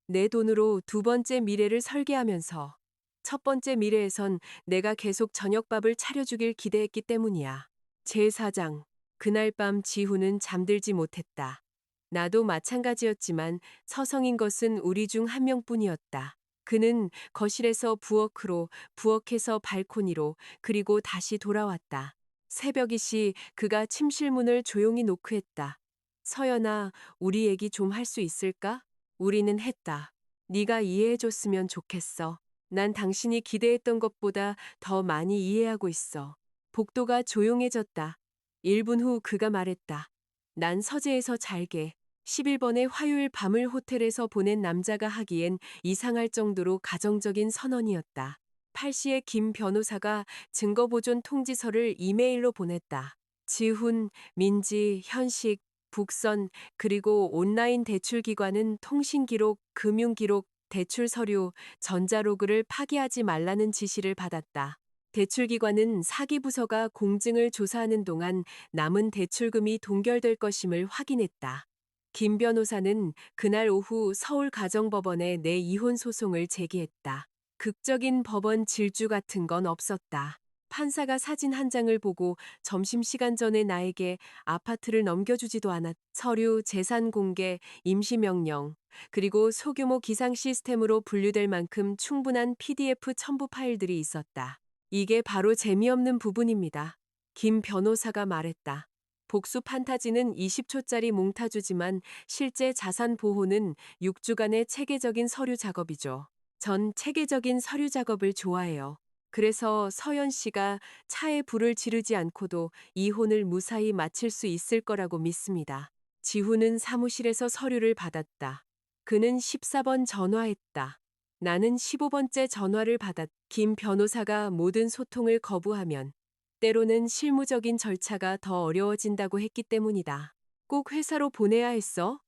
Speaker 1: 내 돈으로 두 번째 미래를 설계하면서 첫 번째 미래에선 내가 계속 저녁밥을 차려주길 기대했기 때문이야. 제4장. 그날 밤 지훈은 잠들지 못했다. 나도 마찬가지였지만 서성인 것은 우리 중 한 명뿐이었다. 그는 거실에서 부엌으로, 부엌에서 발코니로, 그리고 다시 돌아왔다. 새벽이시 그가 침실 문을 조용히 노크했다. 서연아, 우리 얘기 좀 할 수 있을까? 우리는 했다. 네가 이해해줬으면 좋겠어. 난 당신이 기대했던 것보다 더 많이 이해하고 있어. 복도가 조용해졌다. 1분 후 그가 말했다. 난 서재에서 잘게. 11번의 화요일 밤을 호텔에서 보낸 남자가 하기엔 이상할 정도로 가정적인 선언이었다. 8시에 김 변호사가 증거보존 통지서를 이메일로 보냈다. 지훈, 민지, 현식, 북선, 그리고 온라인 대출기관은 통신기록, 금융기록, 대출 서류, 전자로그를 파기하지 말라는 지시를 받았다. 대출기관은 사기부서가 공증을 조사하는 동안 남은 대출금이 동결될 것임을 확인했다. 김 변호사는 그날 오후 서울가정법원에 내 이혼 소송을 제기했다. 극적인 법원 질주 같은 건 없었다. 판사가 사진 한 장을 보고 점심시간 전에 나에게 아파트를 넘겨주지도 않았. 서류, 재산 공개, 임시명령, 그리고 소규모 기상 시스템으로 분류될 만큼 충분한 PDF 첨부 파일들이 있었다. 이게 바로 재미없는 부분입니다. 김 변호사가 말했다. 복수 판타지는 20초짜리 몽타주지만 실제 자산 보호는 6주간의 체계적인 서류 작업이죠. 전 체계적인 서류 작업을 좋아해요. 그래서 서연 씨가 차에 불을 지르지 않고도 이혼을 무사히 마칠 수 있을 거라고 믿습니다. 지훈은 사무실에서 서류를 받았다. 그는 14번 전화했다. 나는 15번째 전화를 받았. 김 변호사가 모든 소통을 거부하면 때로는 실무적인 절차가 더 어려워진다고 했기 때문이다. 꼭 회사로 보내야 했어?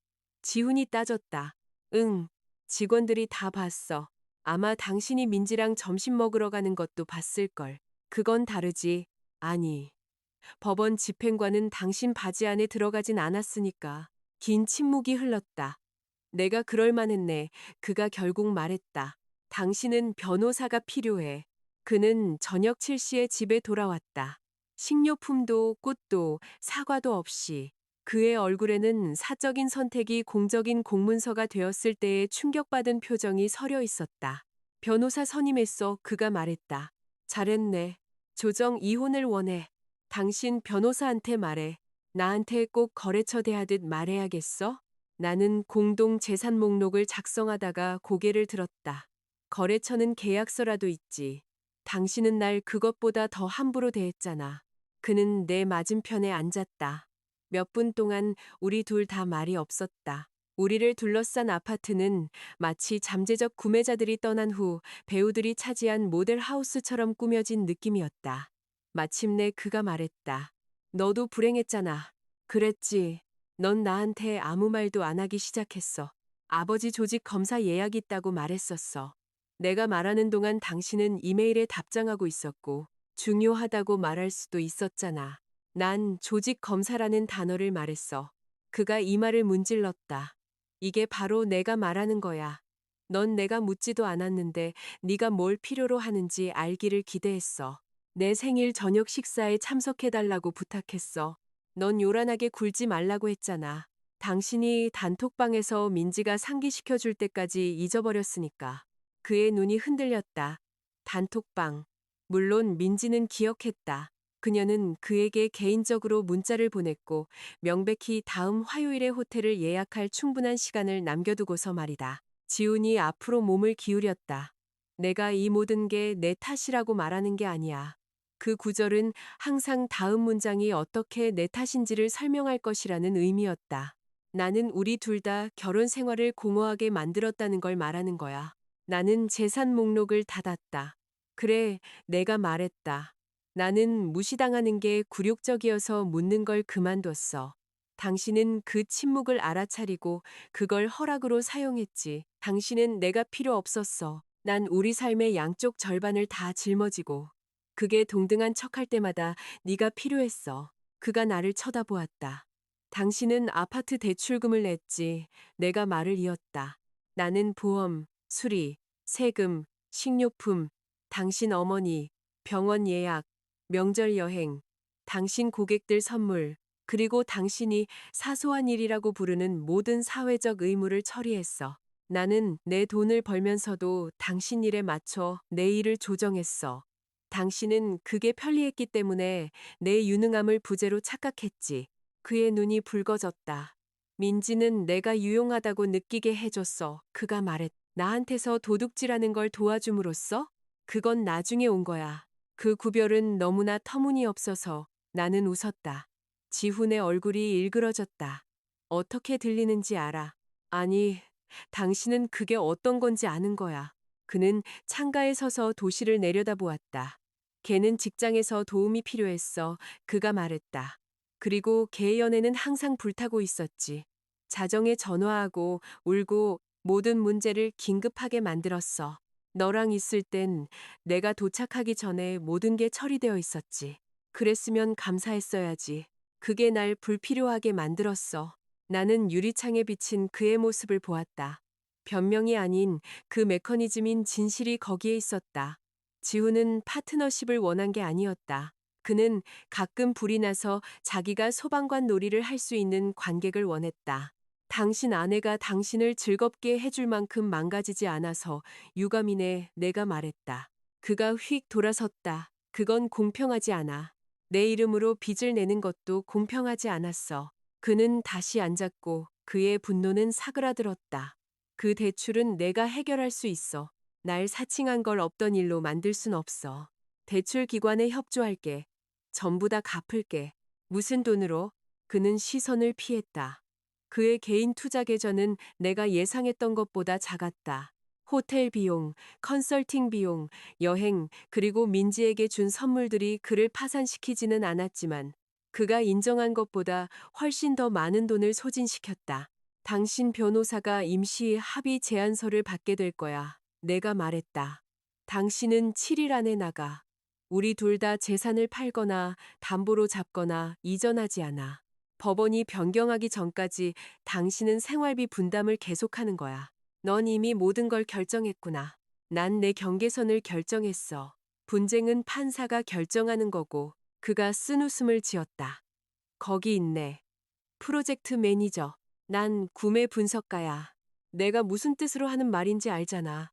Speaker 1: 지훈이 따졌다. 응. 직원들이 다 봤어. 아마 당신이 민지랑 점심 먹으러 가는 것도 봤을걸. 그건 다르지. 아니. 법원 집행관은 당신 바지 안에 들어가진 않았으니까. 긴 침묵이 흘렀다. 내가 그럴 만했네. 그가 결국 말했다. 당신은 변호사가 필요해. 그는 저녁 7시에 집에 돌아왔다. 식료품도 꽃도 사과도 없이. 그의 얼굴에는 사적인 선택이 공적인 공문서가 되었을 때의 충격받은 표정이 서려 있었다. 변호사 선임했어. 그가 말했다. 잘했네. 조정 이혼을 원해. 당신 변호사한테 말해. 나한테 꼭 거래처 대하듯 말해야겠어? 나는 공동 재산 목록을 작성하다가 고개를 들었다. 거래처는 계약서라도 있지. 당신은 날 그것보다 더 함부로 대했잖아. 그는 내 맞은편에 앉았다. 몇 분 동안 우리 둘 다 말이 없었다. 우리를 둘러싼 아파트는 마치 잠재적 구매자들이 떠난 후 배우들이 차지한 모델 하우스처럼 꾸며진 느낌이었다. 마침내 그가 말했다. 너도 불행했잖아. 그랬지. 넌 나한테 아무 말도 안 하기 시작했어. 아버지 조직 검사 예약 있다고 말했었어. 내가 말하는 동안 당신은 이메일에 답장하고 있었고, 중요하다고 말할 수도 있었잖아. 난 조직 검사라는 단어를 말했어. 그가 이 말을 문질렀다. 이게 바로 내가 말하는 거야. 넌 내가 묻지도 않았는데 네가 뭘 필요로 하는지 알기를 기대했어. 내 생일 저녁 식사에 참석해달라고 부탁했어. 넌 요란하게 굴지 말라고 했잖아. 당신이 단톡방에서 민지가 상기시켜줄 때까지 잊어버렸으니까. 그의 눈이 흔들렸다. 단톡방. 물론 민지는 기억했다. 그녀는 그에게 개인적으로 문자를 보냈고 명백히 다음 화요일에 호텔을 예약할 충분한 시간을 남겨두고서 말이다. 지훈이 앞으로 몸을 기울였다. 내가 이 모든 게 내 탓이라고 말하는 게 아니야. 그 구절은 항상 다음 문장이 어떻게 내 탓인지를 설명할 것이라는 의미였다. 나는 우리 둘 다 결혼 생활을 공허하게 만들었다는 걸 말하는 거야. 나는 재산 목록을 닫았다. 그래, 내가 말했다. 나는 무시당하는 게 굴욕적이어서 묻는 걸 그만뒀어. 당신은 그 침묵을 알아차리고 그걸 허락으로 사용했지. 당신은 내가 필요 없었어. 난 우리 삶의 양쪽 절반을 다 짊어지고 그게 동등한 척할 때마다 네가 필요했어. 그가 나를 쳐다보았다. 당신은 아파트 대출금을 냈지. 내가 말을 이었다. 나는 보험, 수리, 세금, 식료품, 당신 어머니, 병원 예약, 명절 여행, 당신 고객들 선물, 그리고 당신이 사소한 일이라고 부르는 모든 사회적 의무를 처리했어. 나는 내 돈을 벌면서도 당신 일에 맞춰 내 일을 조정했어. 당신은 그게 편리했기 때문에 내 유능함을 부재로 착각했지. 그의 눈이 붉어졌다. 민지는 내가 유용하다고 느끼게 해줬어. 그가 말했다. 나한테서 도둑질하는 걸 도와줌으로써? 그건 나중에 온 거야. 그 구별은 너무나 터무니없어서 나는 웃었다. 지훈의 얼굴이 일그러졌다. 어떻게 들리는지 알아. 아니, 당신은 그게 어떤 건지 아는 거야. 그는 창가에 서서 도시를 내려다보았다. 걔는 직장에서 도움이 필요했어. 그가 말했다. 그리고 걔 연애는 항상 불타고 있었지. 자정에 전화하고 울고 모든 문제를 긴급하게 만들었어. 너랑 있을 땐 내가 도착하기 전에 모든 게 처리되어 있었지. 그랬으면 감사했어야지. 그게 날 불필요하게 만들었어. 나는 유리창에 비친 그의 모습을 보았다. 변명이 아닌 그 메커니즘인 진실이 거기에 있었다. 지훈은 파트너십을 원한 게 아니었다. 그는 가끔 불이 나서 자기가 소방관 놀이를 할 수 있는 관객을 원했다. 당신 아내가 당신을 즐겁게 해줄 만큼 망가지지 않아서 유감이네. 내가 말했다. 그가 휙 돌아섰다. 그건 공평하지 않아. 내 이름으로 빚을 내는 것도 공평하지 않았어. 그는 다시 앉았고 그의 분노는 사그라들었다. 그 대출은 내가 해결할 수 있어. 날 사칭한 걸 없던 일로 만들 순 없어. 대출 기관에 협조할게. 전부 다 갚을게. 무슨 돈으로? 그는 시선을 피했다. 그의 개인 투자 계좌는 내가 예상했던 것보다 작았다. 호텔 비용, 컨설팅 비용, 여행, 그리고 민지에게 준 선물들이 그를 파산시키지는 않았지만 그가 인정한 것보다 훨씬 더 많은 돈을 소진시켰다. 당신 변호사가 임시 합의 제안서를 받게 될 거야. 내가 말했다. 당신은 7일 안에 나가. 우리 둘 다 재산을 팔거나 담보로 잡거나 이전하지 않아. 법원이 변경하기 전까지 당신은 생활비 분담을 계속하는 거야. 넌 이미 모든 걸 결정했구나. 난 내 경계선을 결정했어. 분쟁은 판사가 결정하는 거고. 그가 쓴웃음을 지었다. 거기 있네. 프로젝트 매니저. 난 구매 분석가야. 내가 무슨 뜻으로 하는 말인지 알잖아.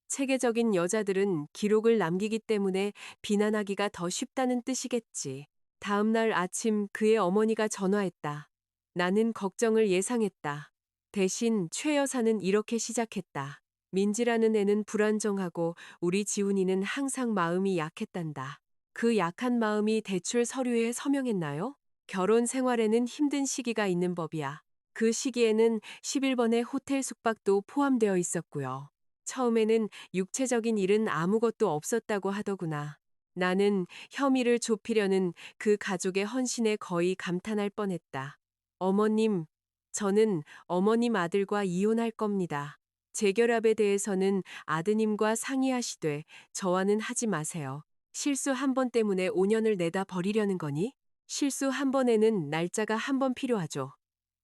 Speaker 1: 체계적인 여자들은 기록을 남기기 때문에 비난하기가 더 쉽다는 뜻이겠지. 다음 날 아침 그의 어머니가 전화했다. 나는 걱정을 예상했다. 대신 최 여사는 이렇게 시작했다. 민지라는 애는 불안정하고 우리 지훈이는 항상 마음이 약했단다. 그 약한 마음이 대출 서류에 서명했나요? 결혼 생활에는 힘든 시기가 있는 법이야. 그 시기에는 11번의 호텔 숙박도 포함되어 있었고요. 처음에는 육체적인 일은 아무것도 없었다고 하더구나. 나는 혐의를 좁히려는 그 가족의 헌신에 거의 감탄할 뻔했다. 어머님, 저는 어머님 아들과 이혼할 겁니다. 재결합에 대해서는 아드님과 상의하시되 저와는 하지 마세요. 실수 한 번 때문에 5년을 내다 버리려는 거니? 실수 한 번에는 날짜가 한 번 필요하죠.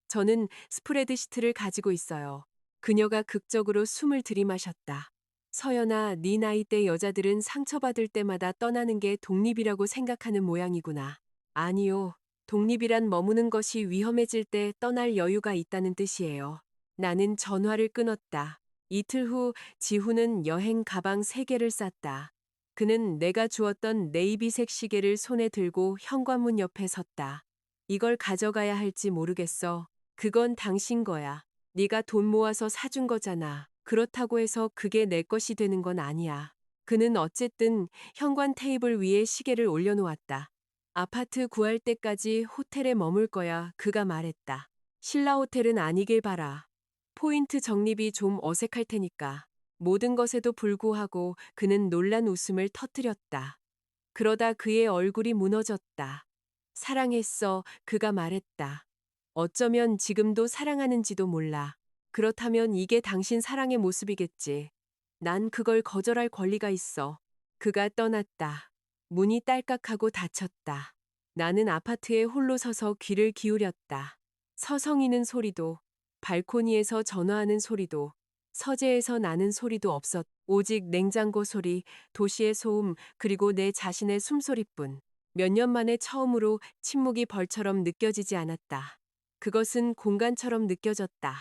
Speaker 1: 저는 스프레드시트를 가지고 있어요. 그녀가 극적으로 숨을 들이마셨다. 서연아, 네 나이대 여자들은 상처받을 때마다 떠나는 게 독립이라고 생각하는 모양이구나. 아니요. 독립이란 머무는 것이 위험해질 때 떠날 여유가 있다는 뜻이에요. 나는 전화를 끊었다. 이틀 후 지훈은 여행 가방 3개를 쌌다. 그는 내가 주었던 네이비색 시계를 손에 들고 현관문 옆에 섰다. 이걸 가져가야 할지 모르겠어. 그건 당신 거야. 네가 돈 모아서 사준 거잖아. 그렇다고 해서 그게 내 것이 되는 건 아니야. 그는 어쨌든 현관 테이블 위에 시계를 올려놓았다. 아파트 구할 때까지 호텔에 머물 거야. 그가 말했다. 신라 호텔은 아니길 바라. 포인트 적립이 좀 어색할 테니까. 모든 것에도 불구하고 그는 놀란 웃음을 터뜨렸다. 그러다 그의 얼굴이 무너졌다. 사랑했어. 그가 말했다. 어쩌면 지금도 사랑하는지도 몰라. 그렇다면 이게 당신 사랑의 모습이겠지. 난 그걸 거절할 권리가 있어. 그가 떠났다. 문이 딸깍하고 닫혔다. 나는 아파트에 홀로 서서 귀를 기울였다. 서성이는 소리도, 발코니에서 전화하는 소리도, 서재에서 나는 소리도 없었. 오직 냉장고 소리, 도시의 소음, 그리고 내 자신의 숨소리뿐. 몇 년 만에 처음으로 침묵이 벌처럼 느껴지지 않았다. 그것은 공간처럼 느껴졌다.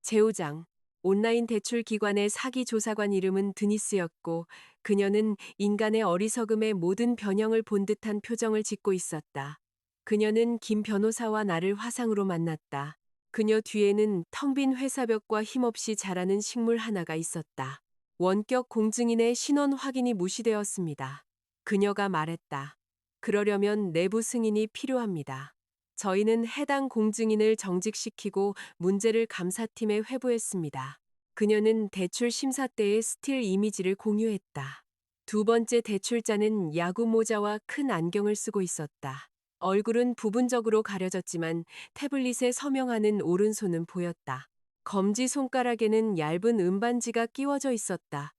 Speaker 1: 제우장, 온라인 대출 기관의 사기 조사관 이름은 드니스였고 그녀는 인간의 어리석음의 모든 변형을 본 듯한 표정을 짓고 있었다. 그녀는 김 변호사와 나를 화상으로 만났다. 그녀 뒤에는 텅 빈 회사벽과 힘없이 자라는 식물 하나가 있었다. 원격 공증인의 신원 확인이 무시되었습니다. 그녀가 말했다. 그러려면 내부 승인이 필요합니다. 저희는 해당 공증인을 정직시키고 문제를 감사팀에 회부했습니다. 그녀는 대출 심사 때의 스틸 이미지를 공유했다. 두 번째 대출자는 야구 모자와 큰 안경을 쓰고 있었다. 얼굴은 부분적으로 가려졌지만 태블릿에 서명하는 오른손은 보였다. 검지 손가락에는 얇은 은반지가 끼워져 있었다.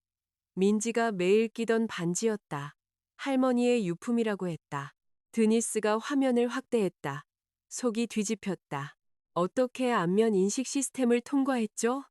Speaker 1: 민지가 매일 끼던 반지였다. 할머니의 유품이라고 했다. 드니스가 화면을 확대했다. 속이 뒤집혔다. 어떻게 안면 인식 시스템을 통과했죠?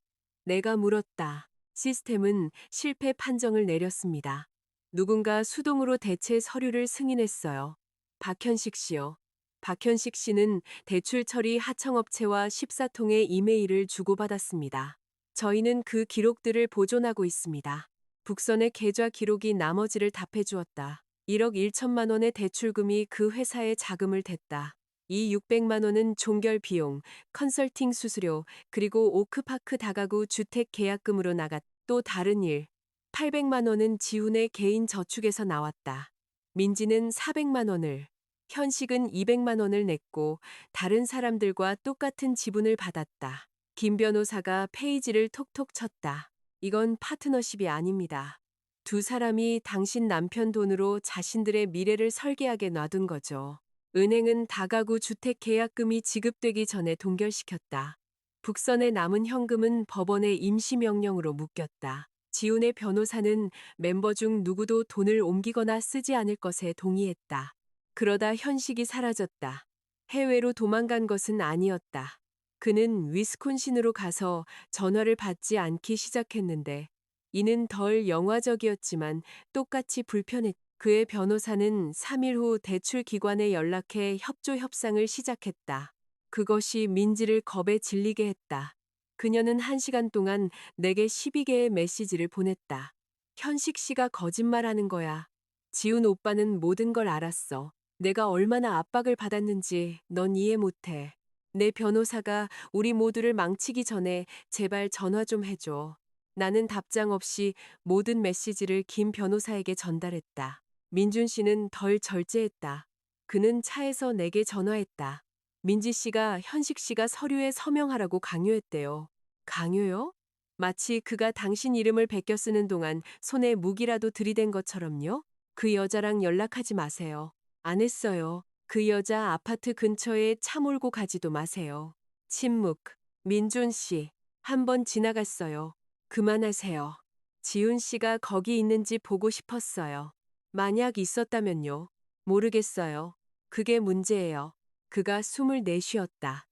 Speaker 1: 내가 물었다. 시스템은 실패 판정을 내렸습니다. 누군가 수동으로 대체 서류를 승인했어요. 박현식 씨요. 박현식 씨는 대출 처리 하청업체와 14통의 이메일을 주고받았습니다. 저희는 그 기록들을 보존하고 있습니다. 북선의 계좌 기록이 나머지를 답해 주었다. 1억 1천만 원의 대출금이 그 회사의 자금을 댔다. 이 600만 원은 종결 비용, 컨설팅 수수료, 그리고 오크파크 다가구 주택 계약금으로 나갔. 또 다른 일. 800만 원은 지훈의 개인 저축에서 나왔다. 민지는 400만 원을, 현식은 200만 원을 냈고 다른 사람들과 똑같은 지분을 받았다. 김 변호사가 페이지를 톡톡 쳤다. 이건 파트너십이 아닙니다. 두 사람이 당신 남편 돈으로 자신들의 미래를 설계하게 놔둔 거죠. 은행은 다가구 주택 계약금이 지급되기 전에 동결시켰다. 북선의 남은 현금은 법원의 임시명령으로 묶였다. 지훈의 변호사는 멤버 중 누구도 돈을 옮기거나 쓰지 않을 것에 동의했다. 그러다 현식이 사라졌다. 해외로 도망간 것은 아니었다. 그는 위스콘신으로 가서 전화를 받지 않기 시작했는데 이는 덜 영화적이었지만 똑같이 불편했다. 그의 변호사는 3일 후 대출 기관에 연락해 협조 협상을 시작했다. 그것이 민지를 겁에 질리게 했다. 그녀는 1시간 동안 내게 12개의 메시지를 보냈다. 현식 씨가 거짓말하는 거야. 지훈 오빠는 모든 걸 알았어. 내가 얼마나 압박을 받았는지 넌 이해 못해. 내 변호사가 우리 모두를 망치기 전에 제발 전화 좀 해줘. 나는 답장 없이 모든 메시지를 김 변호사에게 전달했다. 민준 씨는 덜 절제했다. 그는 차에서 내게 전화했다. 민지 씨가 현식 씨가 서류에 서명하라고 강요했대요. 강요요? 마치 그가 당신 이름을 베껴 쓰는 동안 손에 무기라도 들이댄 것처럼요? 그 여자랑 연락하지 마세요. 안 했어요. 그 여자 아파트 근처에 차 몰고 가지도 마세요. 침묵. 민준 씨. 한 번 지나갔어요. 그만하세요. 지훈 씨가 거기 있는지 보고 싶었어요. 만약 있었다면요. 모르겠어요. 그게 문제예요. 그가 숨을 내쉬었다.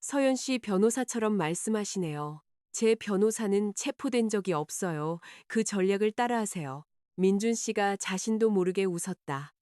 Speaker 1: 서연 씨 변호사처럼 말씀하시네요. 제 변호사는 체포된 적이 없어요. 그 전략을 따라하세요. 민준 씨가 자신도 모르게 웃었다.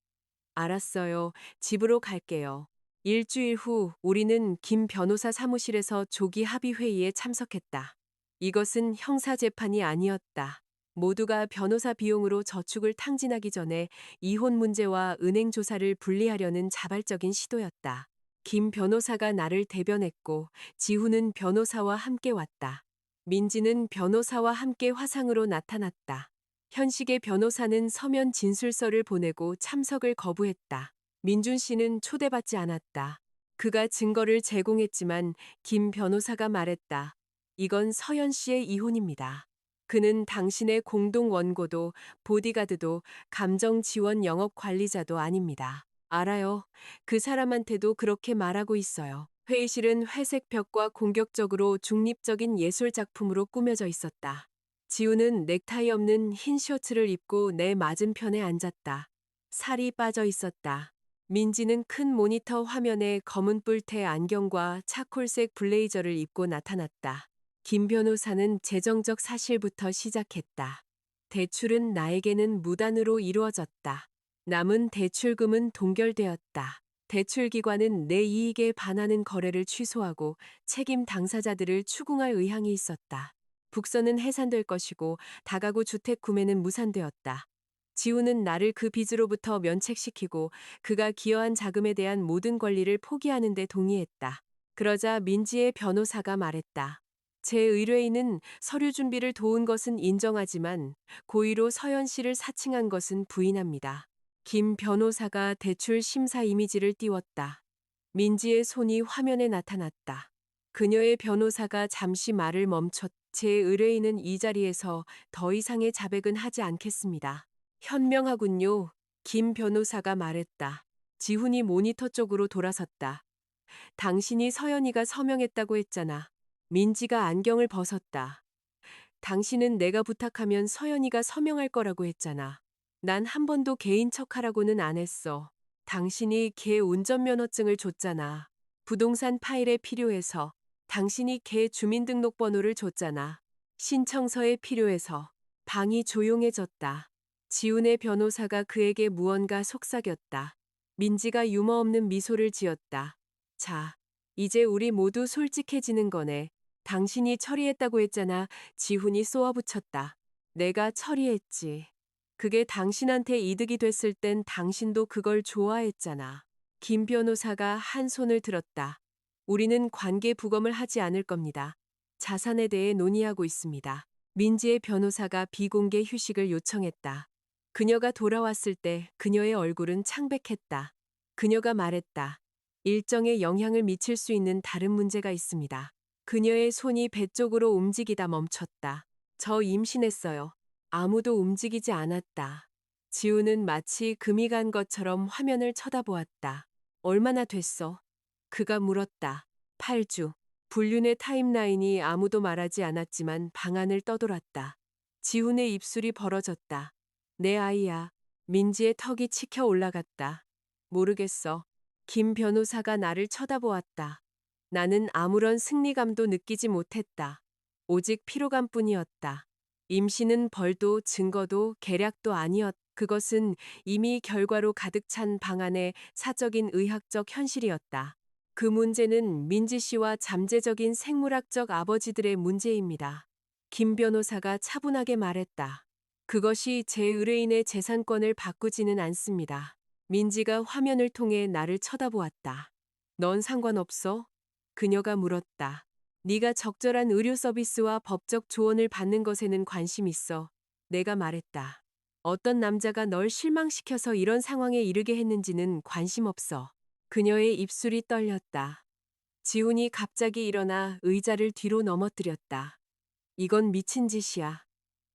Speaker 1: 알았어요. 집으로 갈게요. 일주일 후 우리는 김 변호사 사무실에서 조기 합의 회의에 참석했다. 이것은 형사 재판이 아니었다. 모두가 변호사 비용으로 저축을 탕진하기 전에 이혼 문제와 은행 조사를 분리하려는 자발적인 시도였다. 김 변호사가 나를 대변했고 지훈은 변호사와 함께 왔다. 민지는 변호사와 함께 화상으로 나타났다. 현식의 변호사는 서면 진술서를 보내고 참석을 거부했다. 민준 씨는 초대받지 않았다. 그가 증거를 제공했지만 김 변호사가 말했다. 이건 서연 씨의 이혼입니다. 그는 당신의 공동 원고도 보디가드도 감정 지원 영업 관리자도 아닙니다. 알아요. 그 사람한테도 그렇게 말하고 있어요. 회의실은 회색 벽과 공격적으로 중립적인 예술 작품으로 꾸며져 있었다. 지우는 넥타이 없는 흰 셔츠를 입고 내 맞은편에 앉았다. 살이 빠져 있었다. 민지는 큰 모니터 화면에 검은 뿔테 안경과 차콜색 블레이저를 입고 나타났다. 김 변호사는 재정적 사실부터 시작했다. 대출은 나에게는 무단으로 이루어졌다. 남은 대출금은 동결되었다. 대출기관은 내 이익에 반하는 거래를 취소하고 책임 당사자들을 추궁할 의향이 있었다. 북선은 해산될 것이고 다가구 주택 구매는 무산되었다. 지우는 나를 그 빚으로부터 면책시키고 그가 기여한 자금에 대한 모든 권리를 포기하는 데 동의했다. 그러자 민지의 변호사가 말했다. 제 의뢰인은 서류 준비를 도운 것은 인정하지만 고의로 서연 씨를 사칭한 것은 부인합니다. 김 변호사가 대출 심사 이미지를 띄웠다. 민지의 손이 화면에 나타났다. 그녀의 변호사가 잠시 말을 멈췄. 제 의뢰인은 이 자리에서 더 이상의 자백은 하지 않겠습니다. 현명하군요. 김 변호사가 말했다. 지훈이 모니터 쪽으로 돌아섰다. 당신이 서연이가 서명했다고 했잖아. 민지가 안경을 벗었다. 당신은 내가 부탁하면 서연이가 서명할 거라고 했잖아. 난 한 번도 개인 척하라고는 안 했어. 당신이 걔 운전면허증을 줬잖아. 부동산 파일에 필요해서. 당신이 걔 주민등록번호를 줬잖아. 신청서에 필요해서. 방이 조용해졌다. 지훈의 변호사가 그에게 무언가 속삭였다. 민지가 유머 없는 미소를 지었다. 자, 이제 우리 모두 솔직해지는 거네. 당신이 처리했다고 했잖아. 지훈이 쏘아붙였다. 내가 처리했지. 그게 당신한테 이득이 됐을 땐 당신도 그걸 좋아했잖아. 김 변호사가 한 손을 들었다. 우리는 관계 부검을 하지 않을 겁니다. 자산에 대해 논의하고 있습니다. 민지의 변호사가 비공개 휴식을 요청했다. 그녀가 돌아왔을 때 그녀의 얼굴은 창백했다. 그녀가 말했다. 일정에 영향을 미칠 수 있는 다른 문제가 있습니다. 그녀의 손이 배 쪽으로 움직이다 멈췄다. 저 임신했어요. 아무도 움직이지 않았다. 지우는 마치 금이 간 것처럼 화면을 쳐다보았다. 얼마나 됐어? 그가 물었다. 8주. 불륜의 타임라인이 아무도 말하지 않았지만 방안을 떠돌았다. 지훈의 입술이 벌어졌다. 내 아이야. 민지의 턱이 치켜 올라갔다. 모르겠어. 김 변호사가 나를 쳐다보았다. 나는 아무런 승리감도 느끼지 못했다. 오직 피로감뿐이었다. 임신은 벌도 증거도 계략도 아니었. 그것은 이미 결과로 가득 찬 방안의 사적인 의학적 현실이었다. 그 문제는 민지 씨와 잠재적인 생물학적 아버지들의 문제입니다. 김 변호사가 차분하게 말했다. 그것이 제 의뢰인의 재산권을 바꾸지는 않습니다. 민지가 화면을 통해 나를 쳐다보았다. 넌 상관없어? 그녀가 물었다. 네가 적절한 의료 서비스와 법적 조언을 받는 것에는 관심 있어. 내가 말했다. 어떤 남자가 널 실망시켜서 이런 상황에 이르게 했는지는 관심 없어. 그녀의 입술이 떨렸다. 지훈이 갑자기 일어나 의자를 뒤로 넘어뜨렸다. 이건 미친 짓이야.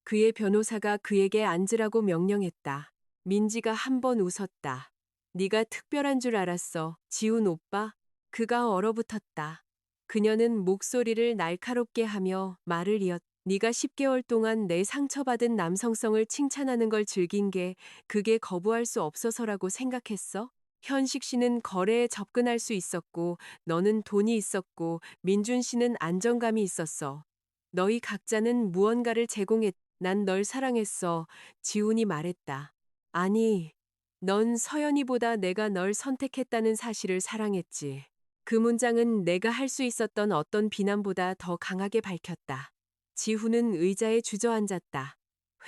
Speaker 1: 그의 변호사가 그에게 앉으라고 명령했다. 민지가 한 번 웃었다. 네가 특별한 줄 알았어, 지훈 오빠? 그가 얼어붙었다. 그녀는 목소리를 날카롭게 하며 말을 이었다. 네가 10개월 동안 내 상처받은 남성성을 칭찬하는 걸 즐긴 게 그게 거부할 수 없어서라고 생각했어? 현식 씨는 거래에 접근할 수 있었고, 너는 돈이 있었고, 민준 씨는 안정감이 있었어. 너희 각자는 무언가를 제공했, 난 널 사랑했어. 지훈이 말했다. 아니, 넌 서연이보다 내가 널 선택했다는 사실을 사랑했지. 그 문장은 내가 할 수 있었던 어떤 비난보다 더 강하게 밝혔다. 지훈은 의자에 주저앉았다.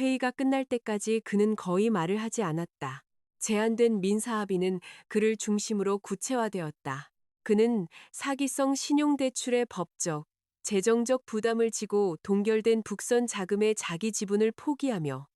Speaker 1: 회의가 끝날 때까지 그는 거의 말을 하지 않았다. 제한된 민사합의는 그를 중심으로 구체화되었다. 그는 사기성 신용대출의 법적, 재정적 부담을 지고 동결된 북선 자금의 자기 지분을 포기하며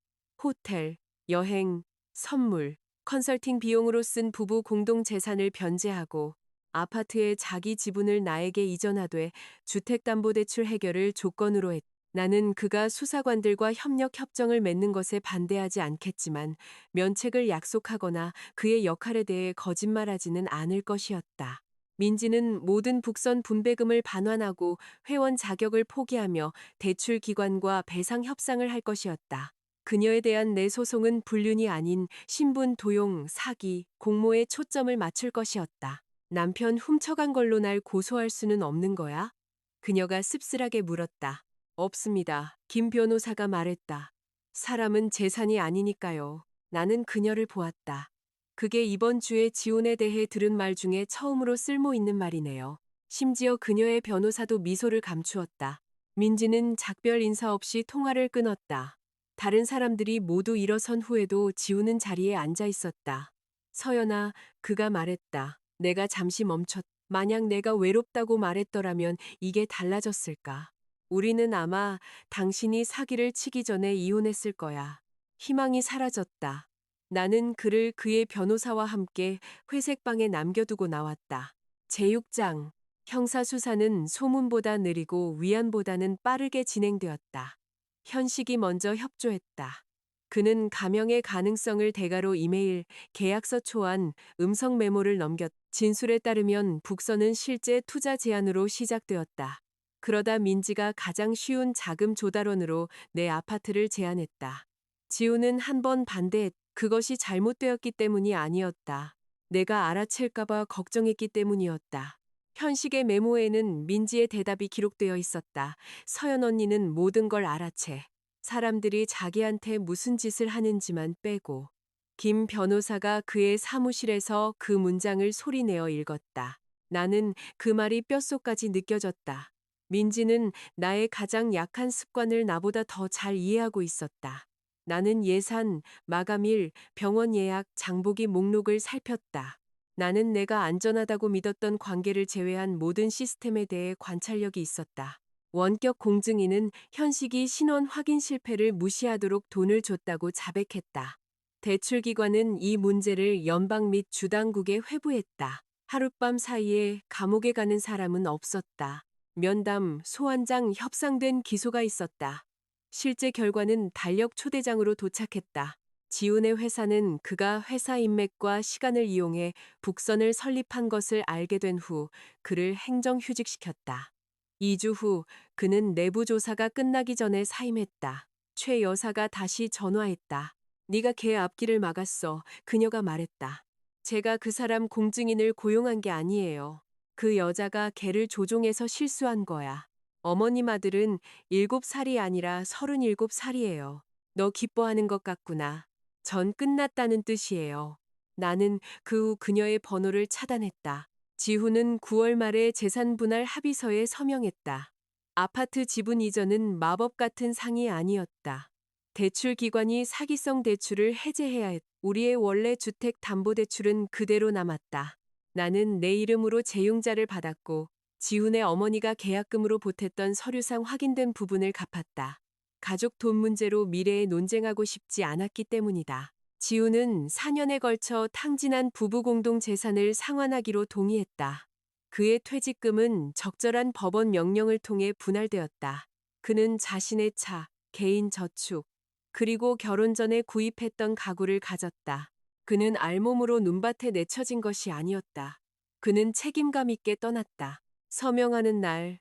Speaker 1: 호텔, 여행, 선물, 컨설팅 비용으로 쓴 부부 공동 재산을 변제하고 아파트의 자기 지분을 나에게 이전하되 주택담보대출 해결을 조건으로 했다. 나는 그가 수사관들과 협력 협정을 맺는 것에 반대하지 않겠지만 면책을 약속하거나 그의 역할에 대해 거짓말하지는 않을 것이었다. 민지는 모든 북선 분배금을 반환하고 회원 자격을 포기하며 대출 기관과 배상 협상을 할 것이었다. 그녀에 대한 내 소송은 불륜이 아닌 신분 도용, 사기, 공모에 초점을 맞출 것이었다. 남편 훔쳐간 걸로 날 고소할 수는 없는 거야? 그녀가 씁쓸하게 물었다. 없습니다. 김 변호사가 말했다. 사람은 재산이 아니니까요. 나는 그녀를 보았다. 그게 이번 주에 지훈에 대해 들은 말 중에 처음으로 쓸모 있는 말이네요. 심지어 그녀의 변호사도 미소를 감추었다. 민지는 작별 인사 없이 통화를 끊었다. 다른 사람들이 모두 일어선 후에도 지훈은 자리에 앉아 있었다. 서연아, 그가 말했다. 내가 잠시 멈췄. 만약 내가 외롭다고 말했더라면 이게 달라졌을까? 우리는 아마 당신이 사기를 치기 전에 이혼했을 거야. 희망이 사라졌다. 나는 그를 그의 변호사와 함께 회색방에 남겨두고 나왔다. 제6장. 형사수사는 소문보다 느리고 위안보다는 빠르게 진행되었다. 현식이 먼저 협조했다. 그는 가명의 가능성을 대가로 이메일, 계약서 초안, 음성 메모를 넘겼. 진술에 따르면 북선은 실제 투자 제안으로 시작되었다. 그러다 민지가 가장 쉬운 자금 조달원으로 내 아파트를 제안했다. 지우는 한 번 반대했. 그것이 잘못되었기 때문이 아니었다. 내가 알아챌까봐 걱정했기 때문이었다. 현식의 메모에는 민지의 대답이 기록되어 있었다. 서연 언니는 모든 걸 알아채. 사람들이 자기한테 무슨 짓을 하는지만 빼고. 김 변호사가 그의 사무실에서 그 문장을 소리내어 읽었다. 나는 그 말이 뼛속까지 느껴졌다. 민지는 나의 가장 약한 습관을 나보다 더 잘 이해하고 있었다. 나는 예산, 마감일, 병원 예약, 장보기 목록을 살폈다. 나는 내가 안전하다고 믿었던 관계를 제외한 모든 시스템에 대해 관찰력이 있었다. 원격 공증인은 현식이 신원 확인 실패를 무시하도록 돈을 줬다고 자백했다. 대출기관은 이 문제를 연방 및 주당국에 회부했다. 하룻밤 사이에 감옥에 가는 사람은 없었다. 면담, 소환장 협상된 기소가 있었다. 실제 결과는 달력 초대장으로 도착했다. 지훈의 회사는 그가 회사 인맥과 시간을 이용해 북선을 설립한 것을 알게 된 후 그를 행정휴직시켰다. 2주 후 그는 내부 조사가 끝나기 전에 사임했다. 최 여사가 다시 전화했다. 네가 걔 앞길을 막았어. 그녀가 말했다. 제가 그 사람 공증인을 고용한 게 아니에요. 그 여자가 걔를 조종해서 실수한 거야. 어머님 아들은 7살이 아니라 37살이에요. 너 기뻐하는 것 같구나. 전 끝났다는 뜻이에요. 나는 그 후 그녀의 번호를 차단했다. 지훈은 9월 말에 재산 분할 합의서에 서명했다. 아파트 지분 이전은 마법 같은 상이 아니었다. 대출 기관이 사기성 대출을 해제해야 했. 우리의 원래 주택 담보 대출은 그대로 남았다. 나는 내 이름으로 재융자를 받았고 지훈의 어머니가 계약금으로 보탰던 서류상 확인된 부분을 갚았다. 가족 돈 문제로 미래에 논쟁하고 싶지 않았기 때문이다. 지훈은 4년에 걸쳐 탕진한 부부 공동 재산을 상환하기로 동의했다. 그의 퇴직금은 적절한 법원 명령을 통해 분할되었다. 그는 자신의 차, 개인 저축, 그리고 결혼 전에 구입했던 가구를 가졌다. 그는 알몸으로 눈밭에 내쳐진 것이 아니었다. 그는 책임감 있게 떠났다. 서명하는 날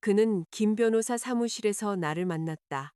Speaker 1: 그는 김 변호사 사무실에서 나를 만났다.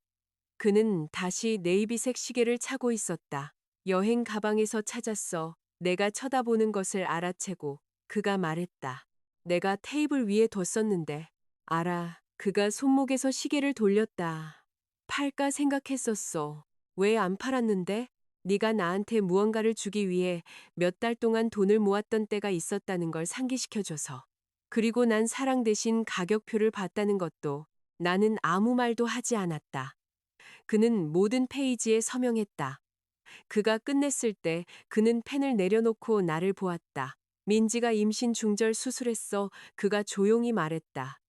Speaker 1: 그는 다시 네이비색 시계를 차고 있었다. 여행 가방에서 찾았어. 내가 쳐다보는 것을 알아채고 그가 말했다. 내가 테이블 위에 뒀었는데. 알아. 그가 손목에서 시계를 돌렸다. 팔까 생각했었어. 왜 안 팔았는데? 네가 나한테 무언가를 주기 위해 몇 달 동안 돈을 모았던 때가 있었다는 걸 상기시켜줘서. 그리고 난 사랑 대신 가격표를 받다는 것도. 나는 아무 말도 하지 않았다. 그는 모든 페이지에 서명했다. 그가 끝냈을 때 그는 펜을 내려놓고 나를 보았다. 민지가 임신 중절 수술했어. 그가 조용히 말했다.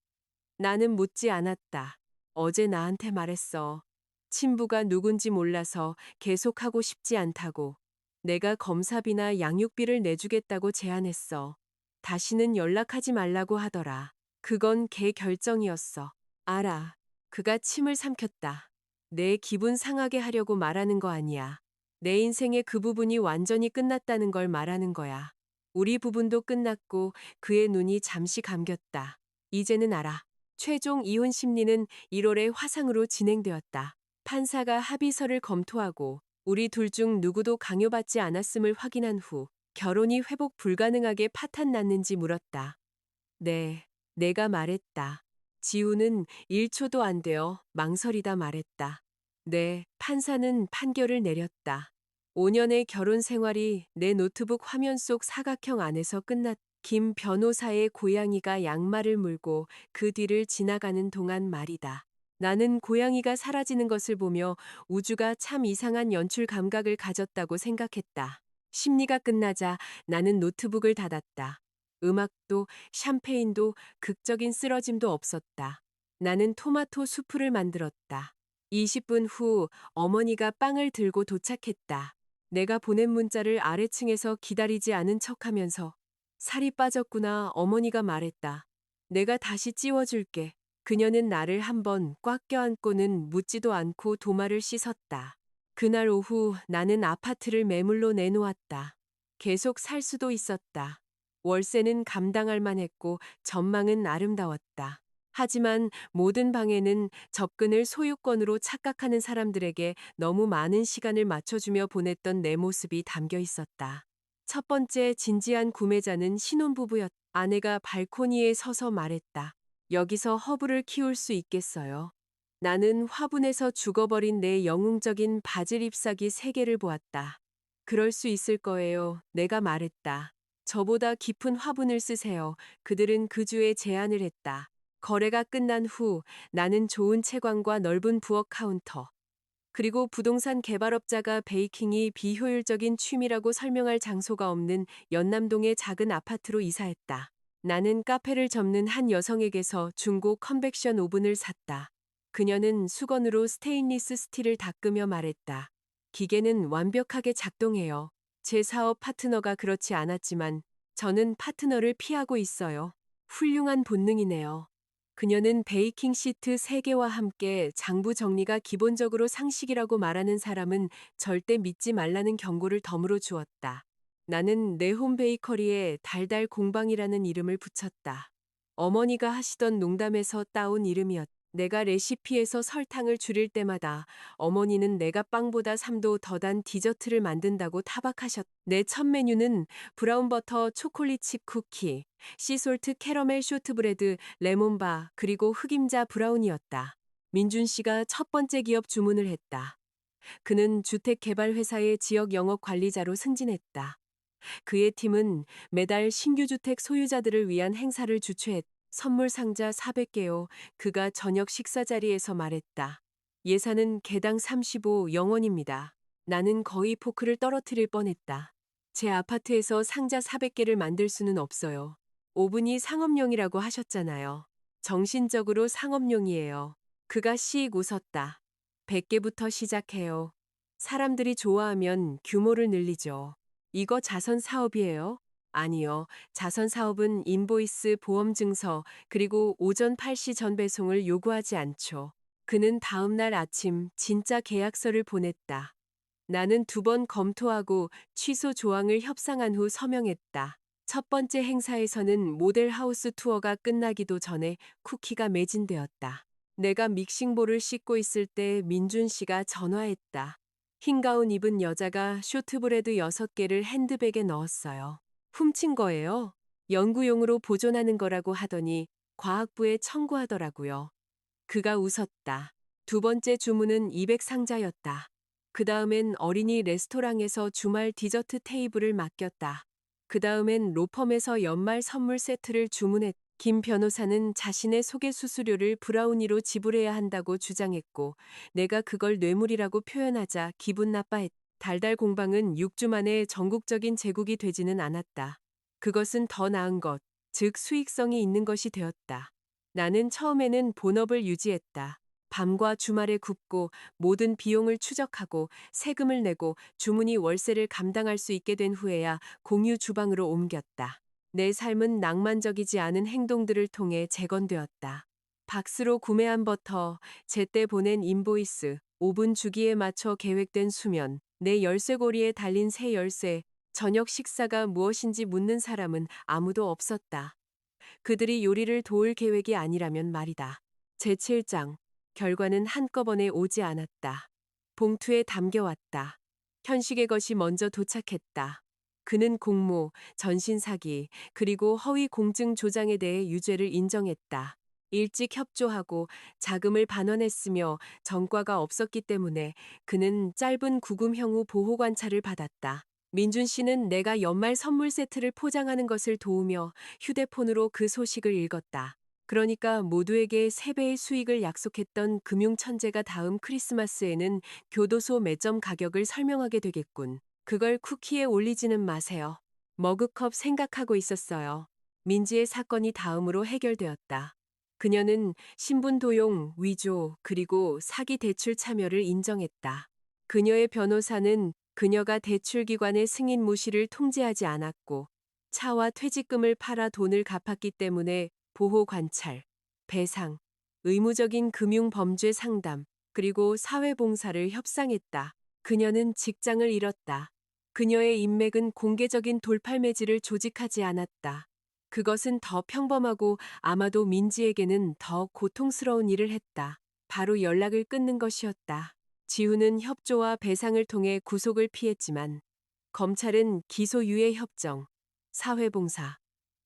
Speaker 1: 나는 묻지 않았다. 어제 나한테 말했어. 친부가 누군지 몰라서 계속하고 싶지 않다고. 내가 검사비나 양육비를 내주겠다고 제안했어. 다시는 연락하지 말라고 하더라. 그건 걔 결정이었어. 알아. 그가 침을 삼켰다. 내 기분 상하게 하려고 말하는 거 아니야. 내 인생의 그 부분이 완전히 끝났다는 걸 말하는 거야. 우리 부분도 끝났고 그의 눈이 잠시 감겼다. 이제는 알아. 최종 이혼 심리는 1월에 화상으로 진행되었다. 판사가 합의서를 검토하고 우리 둘 중 누구도 강요받지 않았음을 확인한 후 결혼이 회복 불가능하게 파탄 났는지 물었다. 네, 내가 말했다. 지우는 1초도 안 되어 망설이다 말했다. 네, 판사는 판결을 내렸다. 5년의 결혼 생활이 내 노트북 화면 속 사각형 안에서 끝났다. 김 변호사의 고양이가 양말을 물고 그 뒤를 지나가는 동안 말이다. 나는 고양이가 사라지는 것을 보며 우주가 참 이상한 연출 감각을 가졌다고 생각했다. 심리가 끝나자 나는 노트북을 닫았다. 음악도 샴페인도 극적인 쓰러짐도 없었다. 나는 토마토 수프를 만들었다. 20분 후 어머니가 빵을 들고 도착했다. 내가 보낸 문자를 아래층에서 기다리지 않은 척하면서 살이 빠졌구나 어머니가 말했다. 내가 다시 찌워줄게. 그녀는 나를 한번 꽉 껴안고는 묻지도 않고 도마를 씻었다. 그날 오후 나는 아파트를 매물로 내놓았다. 계속 살 수도 있었다. 월세는 감당할 만했고 전망은 아름다웠다. 하지만 모든 방에는 접근을 소유권으로 착각하는 사람들에게 너무 많은 시간을 맞춰주며 보냈던 내 모습이 담겨 있었다. 첫 번째 진지한 구매자는 신혼부부였다. 아내가 발코니에 서서 말했다. 여기서 허브를 키울 수 있겠어요? 나는 화분에서 죽어버린 내 영웅적인 바질 잎사귀 3개를 보았다. 그럴 수 있을 거예요. 내가 말했다. 저보다 깊은 화분을 쓰세요. 그들은 그 주에 제안을 했다. 거래가 끝난 후 나는 좋은 채광과 넓은 부엌 카운터, 그리고 부동산 개발업자가 베이킹이 비효율적인 취미라고 설명할 장소가 없는 연남동의 작은 아파트로 이사했다. 나는 카페를 접는 한 여성에게서 중고 컨벡션 오븐을 샀다. 그녀는 수건으로 스테인리스 스틸을 닦으며 말했다. 기계는 완벽하게 작동해요. 제 사업 파트너가 그렇지 않았지만 저는 파트너를 피하고 있어요. 훌륭한 본능이네요. 그녀는 베이킹 시트 3개와 함께 장부 정리가 기본적으로 상식이라고 말하는 사람은 절대 믿지 말라는 경고를 덤으로 주었다. 나는 내 홈 베이커리에 달달 공방이라는 이름을 붙였다. 어머니가 하시던 농담에서 따온 이름이었다. 내가 레시피에서 설탕을 줄일 때마다 어머니는 내가 빵보다 3도 더 단 디저트를 만든다고 타박하셨다. 내 첫 메뉴는 브라운버터 초콜릿 칩 쿠키, 씨솔트 캐러멜 쇼트브레드, 레몬바, 그리고 흑임자 브라운이었다. 민준 씨가 첫 번째 기업 주문을 했다. 그는 주택개발회사의 지역 영업 관리자로 승진했다. 그의 팀은 매달 신규 주택 소유자들을 위한 행사를 주최했다. 선물 상자 400개요. 그가 저녁 식사 자리에서 말했다. 예산은 개당 35영원입니다. 나는 거의 포크를 떨어뜨릴 뻔했다. 제 아파트에서 상자 400개를 만들 수는 없어요. 오븐이 상업용이라고 하셨잖아요. 정신적으로 상업용이에요. 그가 씩 웃었다. 100개부터 시작해요. 사람들이 좋아하면 규모를 늘리죠. 이거 자선 사업이에요? 아니요. 자선 사업은 인보이스 보험 증서 그리고 오전 8시 전 배송을 요구하지 않죠. 그는 다음 날 아침 진짜 계약서를 보냈다. 나는 2번 검토하고 취소 조항을 협상한 후 서명했다. 첫 번째 행사에서는 모델 하우스 투어가 끝나기도 전에 쿠키가 매진되었다. 내가 믹싱볼을 씻고 있을 때 민준 씨가 전화했다. 흰 가운 입은 여자가 쇼트브레드 6개를 핸드백에 넣었어요. 훔친 거예요. 연구용으로 보존하는 거라고 하더니 과학부에 청구하더라고요. 그가 웃었다. 두 번째 주문은 200상자였다. 그 다음엔 어린이 레스토랑에서 주말 디저트 테이블을 맡겼다. 그 다음엔 로펌에서 연말 선물 세트를 주문했. 김 변호사는 자신의 소개 수수료를 브라우니로 지불해야 한다고 주장했고 내가 그걸 뇌물이라고 표현하자 기분 나빠했다. 달달 공방은 6주 만에 전국적인 제국이 되지는 않았다. 그것은 더 나은 것, 즉 수익성이 있는 것이 되었다. 나는 처음에는 본업을 유지했다. 밤과 주말에 굽고 모든 비용을 추적하고 세금을 내고 주문이 월세를 감당할 수 있게 된 후에야 공유 주방으로 옮겼다. 내 삶은 낭만적이지 않은 행동들을 통해 재건되었다. 박스로 구매한 버터, 제때 보낸 인보이스, 오븐 주기에 맞춰 계획된 수면, 내 열쇠고리에 달린 새 열쇠, 저녁 식사가 무엇인지 묻는 사람은 아무도 없었다. 그들이 요리를 도울 계획이 아니라면 말이다. 제7장. 결과는 한꺼번에 오지 않았다. 봉투에 담겨왔다. 현식의 것이 먼저 도착했다. 그는 공모, 전신사기, 그리고 허위 공증 조장에 대해 유죄를 인정했다. 일찍 협조하고 자금을 반환했으며 전과가 없었기 때문에 그는 짧은 구금형 후 보호 관찰을 받았다. 민준 씨는 내가 연말 선물 세트를 포장하는 것을 도우며 휴대폰으로 그 소식을 읽었다. 그러니까 모두에게 3배의 수익을 약속했던 금융천재가 다음 크리스마스에는 교도소 매점 가격을 설명하게 되겠군. 그걸 쿠키에 올리지는 마세요. 머그컵 생각하고 있었어요. 민지의 사건이 다음으로 해결되었다. 그녀는 신분 도용, 위조, 그리고 사기 대출 참여를 인정했다. 그녀의 변호사는 그녀가 대출기관의 승인 무시를 통제하지 않았고 차와 퇴직금을 팔아 돈을 갚았기 때문에 보호 관찰, 배상, 의무적인 금융 범죄 상담, 그리고 사회봉사를 협상했다. 그녀는 직장을 잃었다. 그녀의 인맥은 공개적인 돌팔매질을 조직하지 않았다. 그것은 더 평범하고 아마도 민지에게는 더 고통스러운 일을 했다. 바로 연락을 끊는 것이었다. 지훈은 협조와 배상을 통해 구속을 피했지만 검찰은 기소유예 협정, 사회봉사,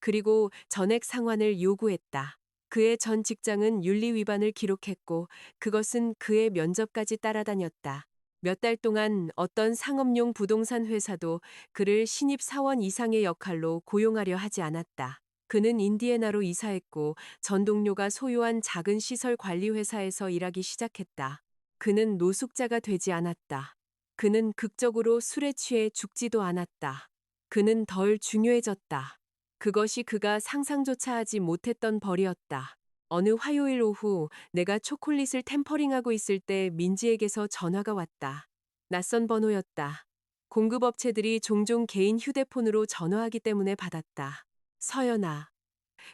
Speaker 1: 그리고 전액 상환을 요구했다. 그의 전 직장은 윤리 위반을 기록했고 그것은 그의 면접까지 따라다녔다. 몇 달 동안 어떤 상업용 부동산 회사도 그를 신입 사원 이상의 역할로 고용하려 하지 않았다. 그는 인디애나로 이사했고 전 동료가 소유한 작은 시설 관리 회사에서 일하기 시작했다. 그는 노숙자가 되지 않았다. 그는 극적으로 술에 취해 죽지도 않았다. 그는 덜 중요해졌다. 그것이 그가 상상조차 하지 못했던 벌이었다. 어느 화요일 오후 내가 초콜릿을 템퍼링하고 있을 때 민지에게서 전화가 왔다. 낯선 번호였다. 공급업체들이 종종 개인 휴대폰으로 전화하기 때문에 받았다. 서연아.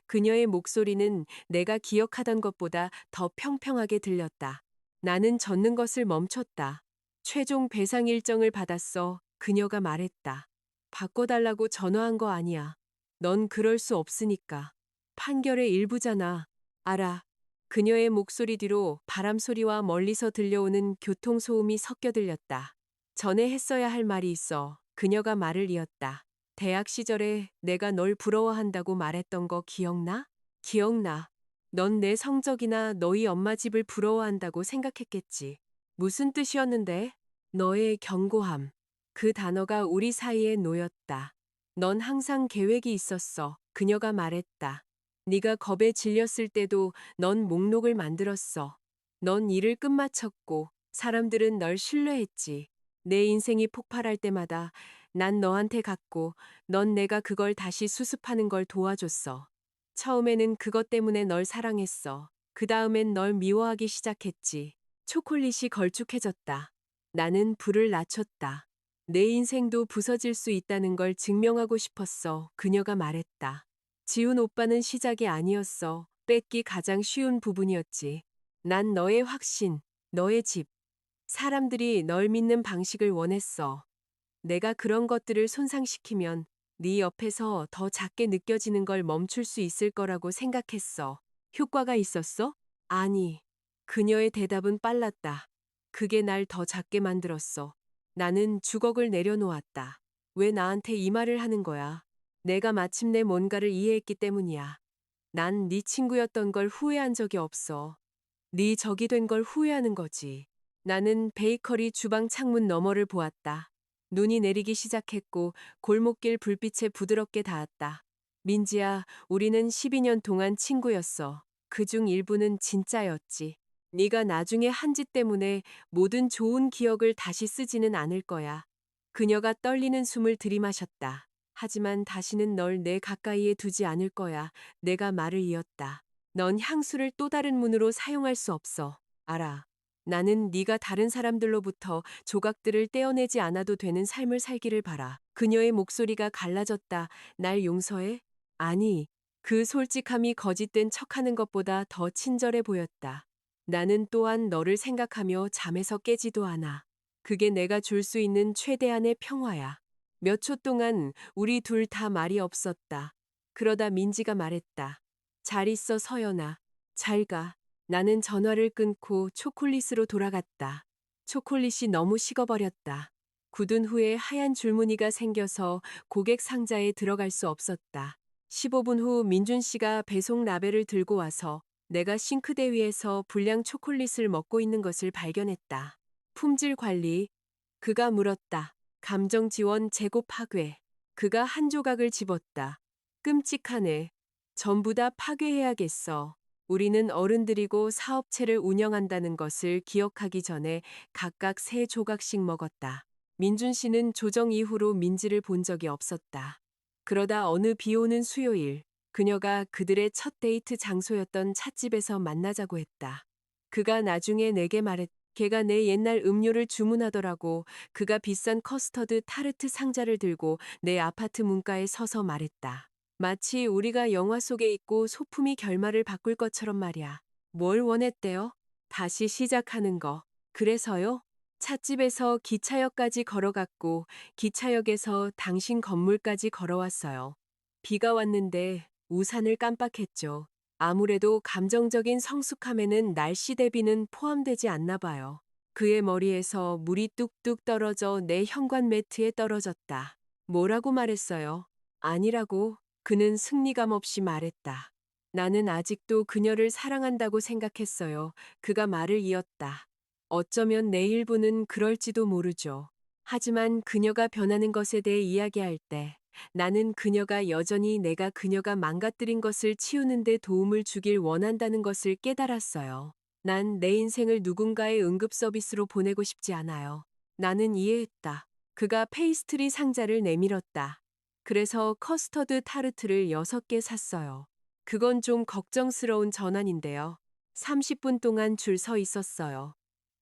Speaker 1: 그녀의 목소리는 내가 기억하던 것보다 더 평평하게 들렸다. 나는 젖는 것을 멈췄다. 최종 배상 일정을 받았어. 그녀가 말했다. 바꿔달라고 전화한 거 아니야. 넌 그럴 수 없으니까. 판결의 일부잖아. 알아. 그녀의 목소리 뒤로 바람 소리와 멀리서 들려오는 교통소음이 섞여 들렸다. 전에 했어야 할 말이 있어. 그녀가 말을 이었다. 대학 시절에 내가 널 부러워한다고 말했던 거 기억나? 기억나. 넌 내 성적이나 너희 엄마 집을 부러워한다고 생각했겠지. 무슨 뜻이었는데? 너의 견고함. 그 단어가 우리 사이에 놓였다. 넌 항상 계획이 있었어. 그녀가 말했다. 네가 겁에 질렸을 때도 넌 목록을 만들었어. 넌 일을 끝마쳤고 사람들은 널 신뢰했지. 내 인생이 폭발할 때마다 난 너한테 갔고 넌 내가 그걸 다시 수습하는 걸 도와줬어. 처음에는 그것 때문에 널 사랑했어. 그 다음엔 널 미워하기 시작했지. 초콜릿이 걸쭉해졌다. 나는 불을 낮췄다. 내 인생도 부서질 수 있다는 걸 증명하고 싶었어. 그녀가 말했다. 지훈 오빠는 시작이 아니었어. 뺏기 가장 쉬운 부분이었지. 난 너의 확신, 너의 집, 사람들이 널 믿는 방식을 원했어. 내가 그런 것들을 손상시키면 네 옆에서 더 작게 느껴지는 걸 멈출 수 있을 거라고 생각했어. 효과가 있었어? 아니. 그녀의 대답은 빨랐다. 그게 날 더 작게 만들었어. 나는 주걱을 내려놓았다. 왜 나한테 이 말을 하는 거야? 내가 마침내 뭔가를 이해했기 때문이야. 난 네 친구였던 걸 후회한 적이 없어. 네 적이 된 걸 후회하는 거지. 나는 베이커리 주방 창문 너머를 보았다. 눈이 내리기 시작했고 골목길 불빛에 부드럽게 닿았다. 민지야, 우리는 12년 동안 친구였어. 그중 일부는 진짜였지. 네가 나중에 한 짓 때문에 모든 좋은 기억을 다시 쓰지는 않을 거야. 그녀가 떨리는 숨을 들이마셨다. 하지만 다시는 널 내 가까이에 두지 않을 거야. 내가 말을 이었다. 넌 향수를 또 다른 문으로 사용할 수 없어. 알아. 나는 네가 다른 사람들로부터 조각들을 떼어내지 않아도 되는 삶을 살기를 바라. 그녀의 목소리가 갈라졌다. 날 용서해? 아니. 그 솔직함이 거짓된 척하는 것보다 더 친절해 보였다. 나는 또한 너를 생각하며 잠에서 깨지도 않아. 그게 내가 줄 수 있는 최대한의 평화야. 몇 초 동안 우리 둘 다 말이 없었다. 그러다 민지가 말했다. 잘 있어, 서연아. 잘 가. 나는 전화를 끊고 초콜릿으로 돌아갔다. 초콜릿이 너무 식어버렸다. 굳은 후에 하얀 줄무늬가 생겨서 고객 상자에 들어갈 수 없었다. 15분 후 민준 씨가 배송 라벨을 들고 와서 내가 싱크대 위에서 불량 초콜릿을 먹고 있는 것을 발견했다. 품질 관리. 그가 물었다. 감정 지원 재고 파괴. 그가 한 조각을 집었다. 끔찍하네. 전부 다 파괴해야겠어. 우리는 어른들이고 사업체를 운영한다는 것을 기억하기 전에 각각 3조각씩 먹었다. 민준 씨는 조정 이후로 민지를 본 적이 없었다. 그러다 어느 비 오는 수요일, 그녀가 그들의 첫 데이트 장소였던 찻집에서 만나자고 했다. 그가 나중에 내게 말했다. 걔가 내 옛날 음료를 주문하더라고. 그가 비싼 커스터드 타르트 상자를 들고 내 아파트 문가에 서서 말했다. 마치 우리가 영화 속에 있고 소품이 결말을 바꿀 것처럼 말이야. 뭘 원했대요? 다시 시작하는 거. 그래서요? 찻집에서 기차역까지 걸어갔고 기차역에서 당신 건물까지 걸어왔어요. 비가 왔는데 우산을 깜빡했죠. 아무래도 감정적인 성숙함에는 날씨 대비는 포함되지 않나 봐요. 그의 머리에서 물이 뚝뚝 떨어져 내 현관 매트에 떨어졌다. 뭐라고 말했어요? 아니라고. 그는 승리감 없이 말했다. 나는 아직도 그녀를 사랑한다고 생각했어요. 그가 말을 이었다. 어쩌면 내 일부는 그럴지도 모르죠. 하지만 그녀가 변하는 것에 대해 이야기할 때 나는 그녀가 여전히 내가 그녀가 망가뜨린 것을 치우는데 도움을 주길 원한다는 것을 깨달았어요. 난 내 인생을 누군가의 응급 서비스로 보내고 싶지 않아요. 나는 이해했다. 그가 페이스트리 상자를 내밀었다. 그래서 커스터드 타르트를 6개 샀어요. 그건 좀 걱정스러운 전환인데요. 30분 동안 줄 서 있었어요.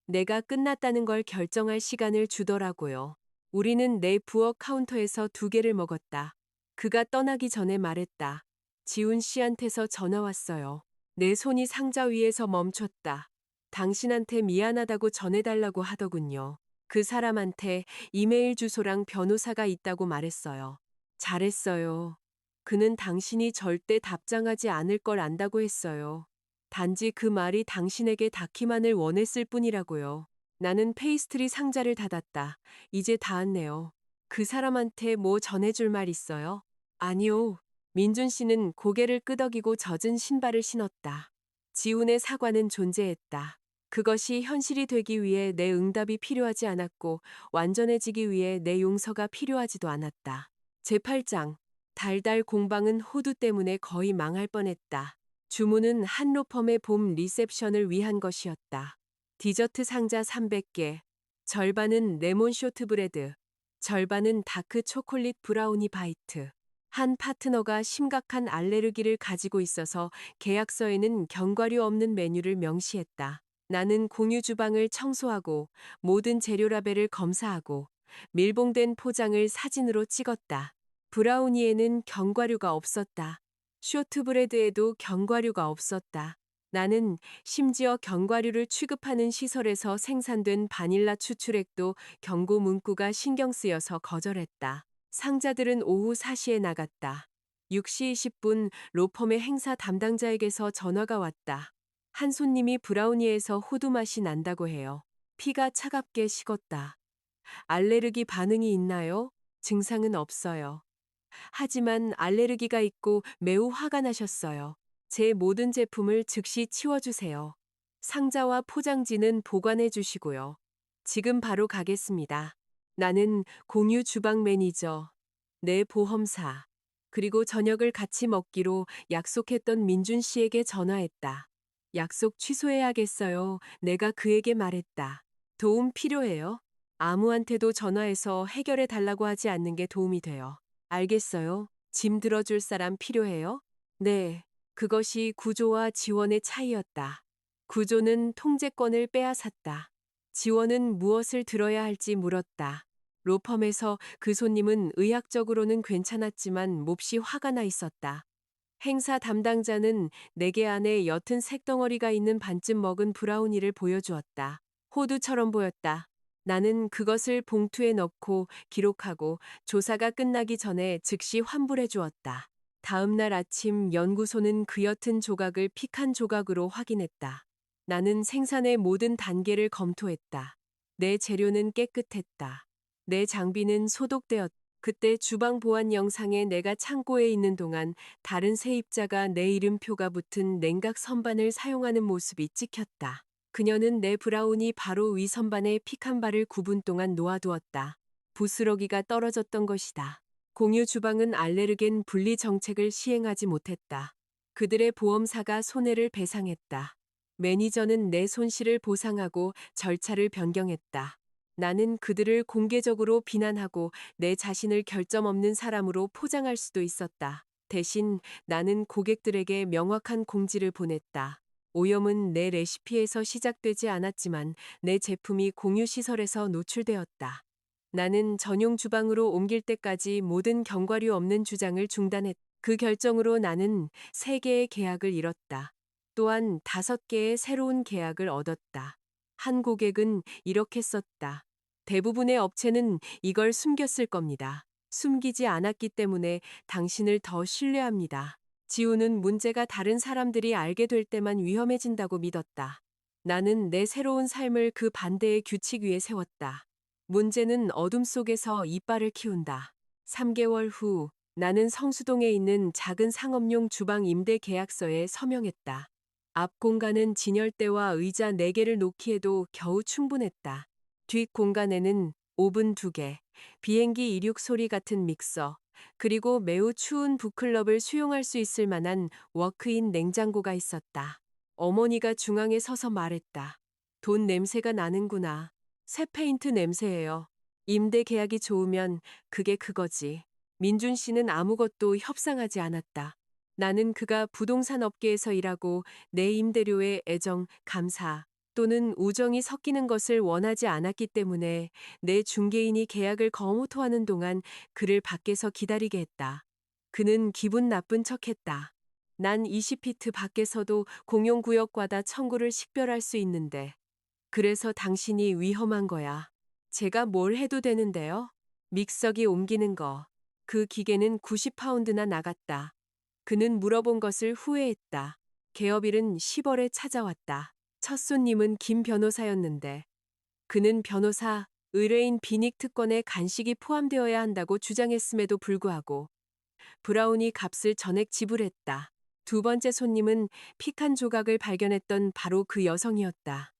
Speaker 1: 내가 끝났다는 걸 결정할 시간을 주더라고요. 우리는 내 부엌 카운터에서 2개를 먹었다. 그가 떠나기 전에 말했다. 지훈 씨한테서 전화 왔어요. 내 손이 상자 위에서 멈췄다. 당신한테 미안하다고 전해달라고 하더군요. 그 사람한테 이메일 주소랑 변호사가 있다고 말했어요. 잘했어요. 그는 당신이 절대 답장하지 않을 걸 안다고 했어요. 단지 그 말이 당신에게 닿기만을 원했을 뿐이라고요. 나는 페이스트리 상자를 닫았다. 이제 닿았네요. 그 사람한테 뭐 전해줄 말 있어요? 아니요. 민준 씨는 고개를 끄덕이고 젖은 신발을 신었다. 지훈의 사과는 존재했다. 그것이 현실이 되기 위해 내 응답이 필요하지 않았고 완전해지기 위해 내 용서가 필요하지도 않았다. 제8장. 달달 공방은 호두 때문에 거의 망할 뻔했다. 주문은 한로펌의 봄 리셉션을 위한 것이었다. 디저트 상자 300개, 절반은 레몬 쇼트브레드, 절반은 다크 초콜릿 브라우니 바이트. 한 파트너가 심각한 알레르기를 가지고 있어서 계약서에는 견과류 없는 메뉴를 명시했다. 나는 공유 주방을 청소하고 모든 재료 라벨을 검사하고 밀봉된 포장을 사진으로 찍었다. 브라우니에는 견과류가 없었다. 쇼트브레드에도 견과류가 없었다. 나는 심지어 견과류를 취급하는 시설에서 생산된 바닐라 추출액도 경고 문구가 신경 쓰여서 거절했다. 상자들은 오후 4시에 나갔다. 6시 20분 로펌의 행사 담당자에게서 전화가 왔다. 한 손님이 브라우니에서 호두 맛이 난다고 해요. 피가 차갑게 식었다. 알레르기 반응이 있나요? 증상은 없어요. 하지만 알레르기가 있고 매우 화가 나셨어요. 제 모든 제품을 즉시 치워주세요. 상자와 포장지는 보관해 주시고요. 지금 바로 가겠습니다. 나는 공유 주방 매니저, 내 보험사, 그리고 저녁을 같이 먹기로 약속했던 민준 씨에게 전화했다. 약속 취소해야겠어요. 내가 그에게 말했다. 도움 필요해요? 아무한테도 전화해서 해결해 달라고 하지 않는 게 도움이 돼요. 알겠어요. 짐 들어줄 사람 필요해요? 네. 그것이 구조와 지원의 차이였다. 구조는 통제권을 빼앗았다. 지원은 무엇을 들어야 할지 물었다. 로펌에서 그 손님은 의학적으로는 괜찮았지만 몹시 화가 나 있었다. 행사 담당자는 4개 안에 옅은 색덩어리가 있는 반쯤 먹은 브라우니를 보여주었다. 호두처럼 보였다. 나는 그것을 봉투에 넣고 기록하고 조사가 끝나기 전에 즉시 환불해 주었다. 다음 날 아침 연구소는 그 옅은 조각을 픽한 조각으로 확인했다. 나는 생산의 모든 단계를 검토했다. 내 재료는 깨끗했다. 내 장비는 소독되었다. 그때 주방 보안 영상에 내가 창고에 있는 동안 다른 세입자가 내 이름표가 붙은 냉각 선반을 사용하는 모습이 찍혔다. 그녀는 내 브라운이 바로 위 선반에 픽한 발을 9분 동안 놓아두었다. 부스러기가 떨어졌던 것이다. 공유 주방은 알레르겐 분리 정책을 시행하지 못했다. 그들의 보험사가 손해를 배상했다. 매니저는 내 손실을 보상하고 절차를 변경했다. 나는 그들을 공개적으로 비난하고 내 자신을 결점 없는 사람으로 포장할 수도 있었다. 대신 나는 고객들에게 명확한 공지를 보냈다. 오염은 내 레시피에서 시작되지 않았지만 내 제품이 공유시설에서 노출되었다. 나는 전용 주방으로 옮길 때까지 모든 견과류 없는 주장을 중단했다. 그 결정으로 나는 3개의 계약을 잃었다. 또한 5개의 새로운 계약을 얻었다. 한 고객은 이렇게 썼다. 대부분의 업체는 이걸 숨겼을 겁니다. 숨기지 않았기 때문에 당신을 더 신뢰합니다. 지우는 문제가 다른 사람들이 알게 될 때만 위험해진다고 믿었다. 나는 내 새로운 삶을 그 반대의 규칙 위에 세웠다. 문제는 어둠 속에서 이빨을 키운다. 3개월 후 나는 성수동에 있는 작은 상업용 주방 임대 계약서에 서명했다. 앞 공간은 진열대와 의자 4개를 놓기에도 겨우 충분했다. 뒷 공간에는 오븐 2개, 비행기 이륙 소리 같은 믹서, 그리고 매우 추운 북클럽을 수용할 수 있을 만한 워크인 냉장고가 있었다. 어머니가 중앙에 서서 말했다. 돈 냄새가 나는구나. 새 페인트 냄새예요. 임대 계약이 좋으면 그게 그거지. 민준 씨는 아무것도 협상하지 않았다. 나는 그가 부동산 업계에서 일하고 내 임대료에 애정, 감사 또는 우정이 섞이는 것을 원하지 않았기 때문에 내 중개인이 계약을 거무토하는 동안 그를 밖에서 기다리게 했다. 그는 기분 나쁜 척했다. 난 20피트 밖에서도 공용구역과다 청구를 식별할 수 있는데. 그래서 당신이 위험한 거야. 제가 뭘 해도 되는데요? 믹서기 옮기는 거. 그 기계는 90파운드나 나갔다. 그는 물어본 것을 후회했다. 개업일은 10월에 찾아왔다. 첫 손님은 김 변호사였는데 그는 변호사, 의뢰인 비닉 특권에 간식이 포함되어야 한다고 주장했음에도 불구하고 브라우니 값을 전액 지불했다. 두 번째 손님은 픽한 조각을 발견했던 바로 그 여성이었다.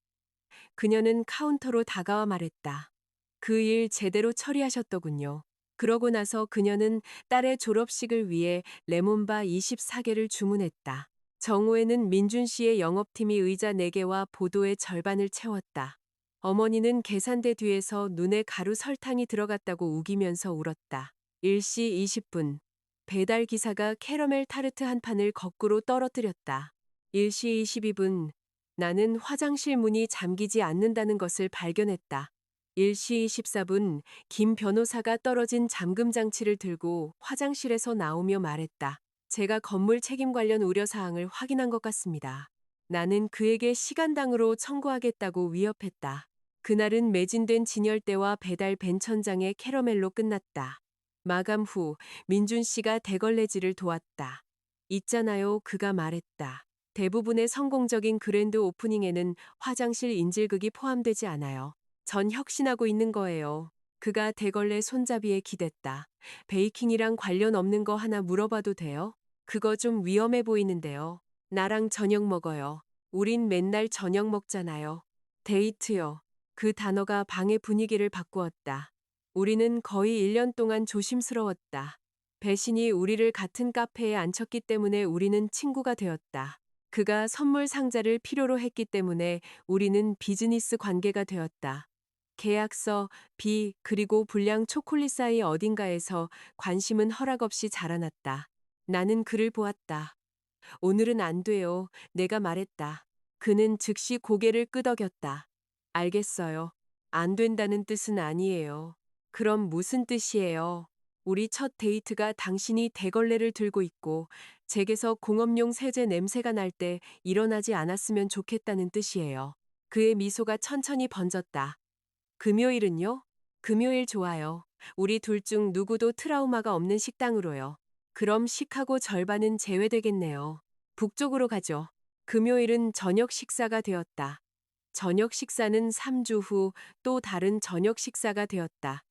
Speaker 1: 그녀는 카운터로 다가와 말했다. 그 일 제대로 처리하셨더군요. 그러고 나서 그녀는 딸의 졸업식을 위해 레몬바 24개를 주문했다. 정오에는 민준 씨의 영업팀이 의자 4개와 보도의 절반을 채웠다. 어머니는 계산대 뒤에서 눈에 가루 설탕이 들어갔다고 우기면서 울었다. 1시 20분. 배달 기사가 캐러멜 타르트 한 판을 거꾸로 떨어뜨렸다. 1시 22분. 나는 화장실 문이 잠기지 않는다는 것을 발견했다. 1시 24분, 김 변호사가 떨어진 잠금 장치를 들고 화장실에서 나오며 말했다. 제가 건물 책임 관련 우려사항을 확인한 것 같습니다. 나는 그에게 시간당으로 청구하겠다고 위협했다. 그날은 매진된 진열대와 배달 벤 천장의 캐러멜로 끝났다. 마감 후 민준 씨가 대걸레질을 도왔다. 있잖아요, 그가 말했다. 대부분의 성공적인 그랜드 오프닝에는 화장실 인질극이 포함되지 않아요. 전 혁신하고 있는 거예요. 그가 대걸레 손잡이에 기댔다. 베이킹이랑 관련 없는 거 하나 물어봐도 돼요? 그거 좀 위험해 보이는데요. 나랑 저녁 먹어요. 우린 맨날 저녁 먹잖아요. 데이트요. 그 단어가 방의 분위기를 바꾸었다. 우리는 거의 1년 동안 조심스러웠다. 배신이 우리를 같은 카페에 앉혔기 때문에 우리는 친구가 되었다. 그가 선물 상자를 필요로 했기 때문에 우리는 비즈니스 관계가 되었다. 계약서, 비, 그리고 불량 초콜릿 사이 어딘가에서 관심은 허락 없이 자라났다. 나는 그를 보았다. 오늘은 안 돼요. 내가 말했다. 그는 즉시 고개를 끄덕였다. 알겠어요. 안 된다는 뜻은 아니에요. 그럼 무슨 뜻이에요? 우리 첫 데이트가 당신이 대걸레를 들고 있고 댁에서 공업용 세제 냄새가 날 때 일어나지 않았으면 좋겠다는 뜻이에요. 그의 미소가 천천히 번졌다. 금요일은요? 금요일 좋아요. 우리 둘 중 누구도 트라우마가 없는 식당으로요. 그럼 식하고 절반은 제외되겠네요. 북쪽으로 가죠. 금요일은 저녁 식사가 되었다. 저녁 식사는 3주 후 또 다른 저녁 식사가 되었다.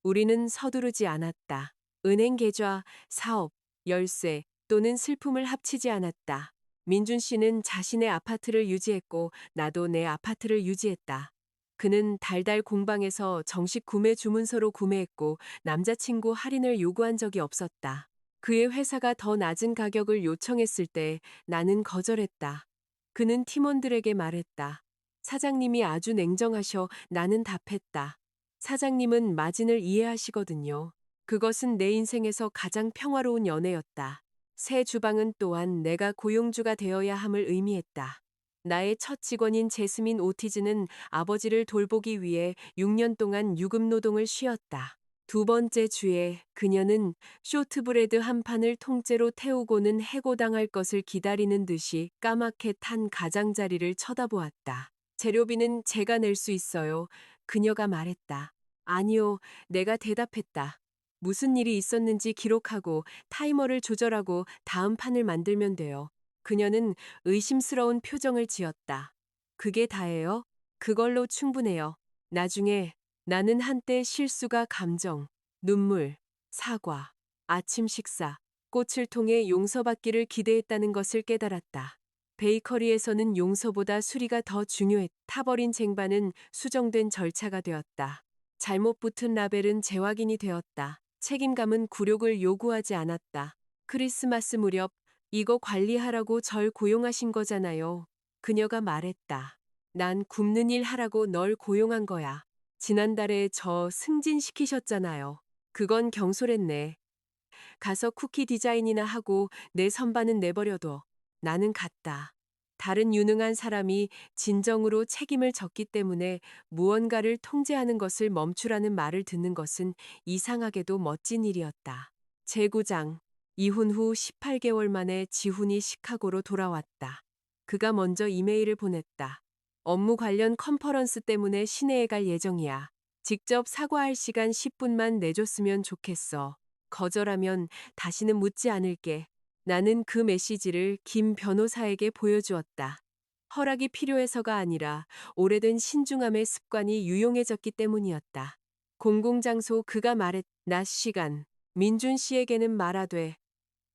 Speaker 1: 우리는 서두르지 않았다. 은행 계좌, 사업, 열쇠 또는 슬픔을 합치지 않았다. 민준 씨는 자신의 아파트를 유지했고 나도 내 아파트를 유지했다. 그는 달달 공방에서 정식 구매 주문서로 구매했고 남자친구 할인을 요구한 적이 없었다. 그의 회사가 더 낮은 가격을 요청했을 때 나는 거절했다. 그는 팀원들에게 말했다. 사장님이 아주 냉정하셔. 나는 답했다. 사장님은 마진을 이해하시거든요. 그것은 내 인생에서 가장 평화로운 연애였다. 새 주방은 또한 내가 고용주가 되어야 함을 의미했다. 나의 첫 직원인 제스민 오티즈는 아버지를 돌보기 위해 6년 동안 유급 노동을 쉬었다. 두 번째 주에 그녀는 쇼트브레드 한 판을 통째로 태우고는 해고당할 것을 기다리는 듯이 까맣게 탄 가장자리를 쳐다보았다. 재료비는 제가 낼 수 있어요. 그녀가 말했다. 아니요, 내가 대답했다. 무슨 일이 있었는지 기록하고 타이머를 조절하고 다음 판을 만들면 돼요. 그녀는 의심스러운 표정을 지었다. 그게 다예요? 그걸로 충분해요. 나중에 나는 한때 실수가 감정, 눈물, 사과, 아침 식사, 꽃을 통해 용서받기를 기대했다는 것을 깨달았다. 베이커리에서는 용서보다 수리가 더 중요했다. 타버린 쟁반은 수정된 절차가 되었다. 잘못 붙은 라벨은 재확인이 되었다. 책임감은 굴욕을 요구하지 않았다. 크리스마스 무렵 이거 관리하라고 절 고용하신 거잖아요. 그녀가 말했다. 난 굽는 일 하라고 널 고용한 거야. 지난달에 저 승진시키셨잖아요. 그건 경솔했네. 가서 쿠키 디자인이나 하고 내 선반은 내버려둬. 나는 갔다. 다른 유능한 사람이 진정으로 책임을 졌기 때문에 무언가를 통제하는 것을 멈추라는 말을 듣는 것은 이상하게도 멋진 일이었다. 재구장. 이혼 후 18개월 만에 지훈이 시카고로 돌아왔다. 그가 먼저 이메일을 보냈다. 업무 관련 컨퍼런스 때문에 시내에 갈 예정이야. 직접 사과할 시간 10분만 내줬으면 좋겠어. 거절하면 다시는 묻지 않을게. 나는 그 메시지를 김 변호사에게 보여주었다. 허락이 필요해서가 아니라 오래된 신중함의 습관이 유용해졌기 때문이었다. 공공장소 그가 말했 낮 시간. 민준 씨에게는 말하되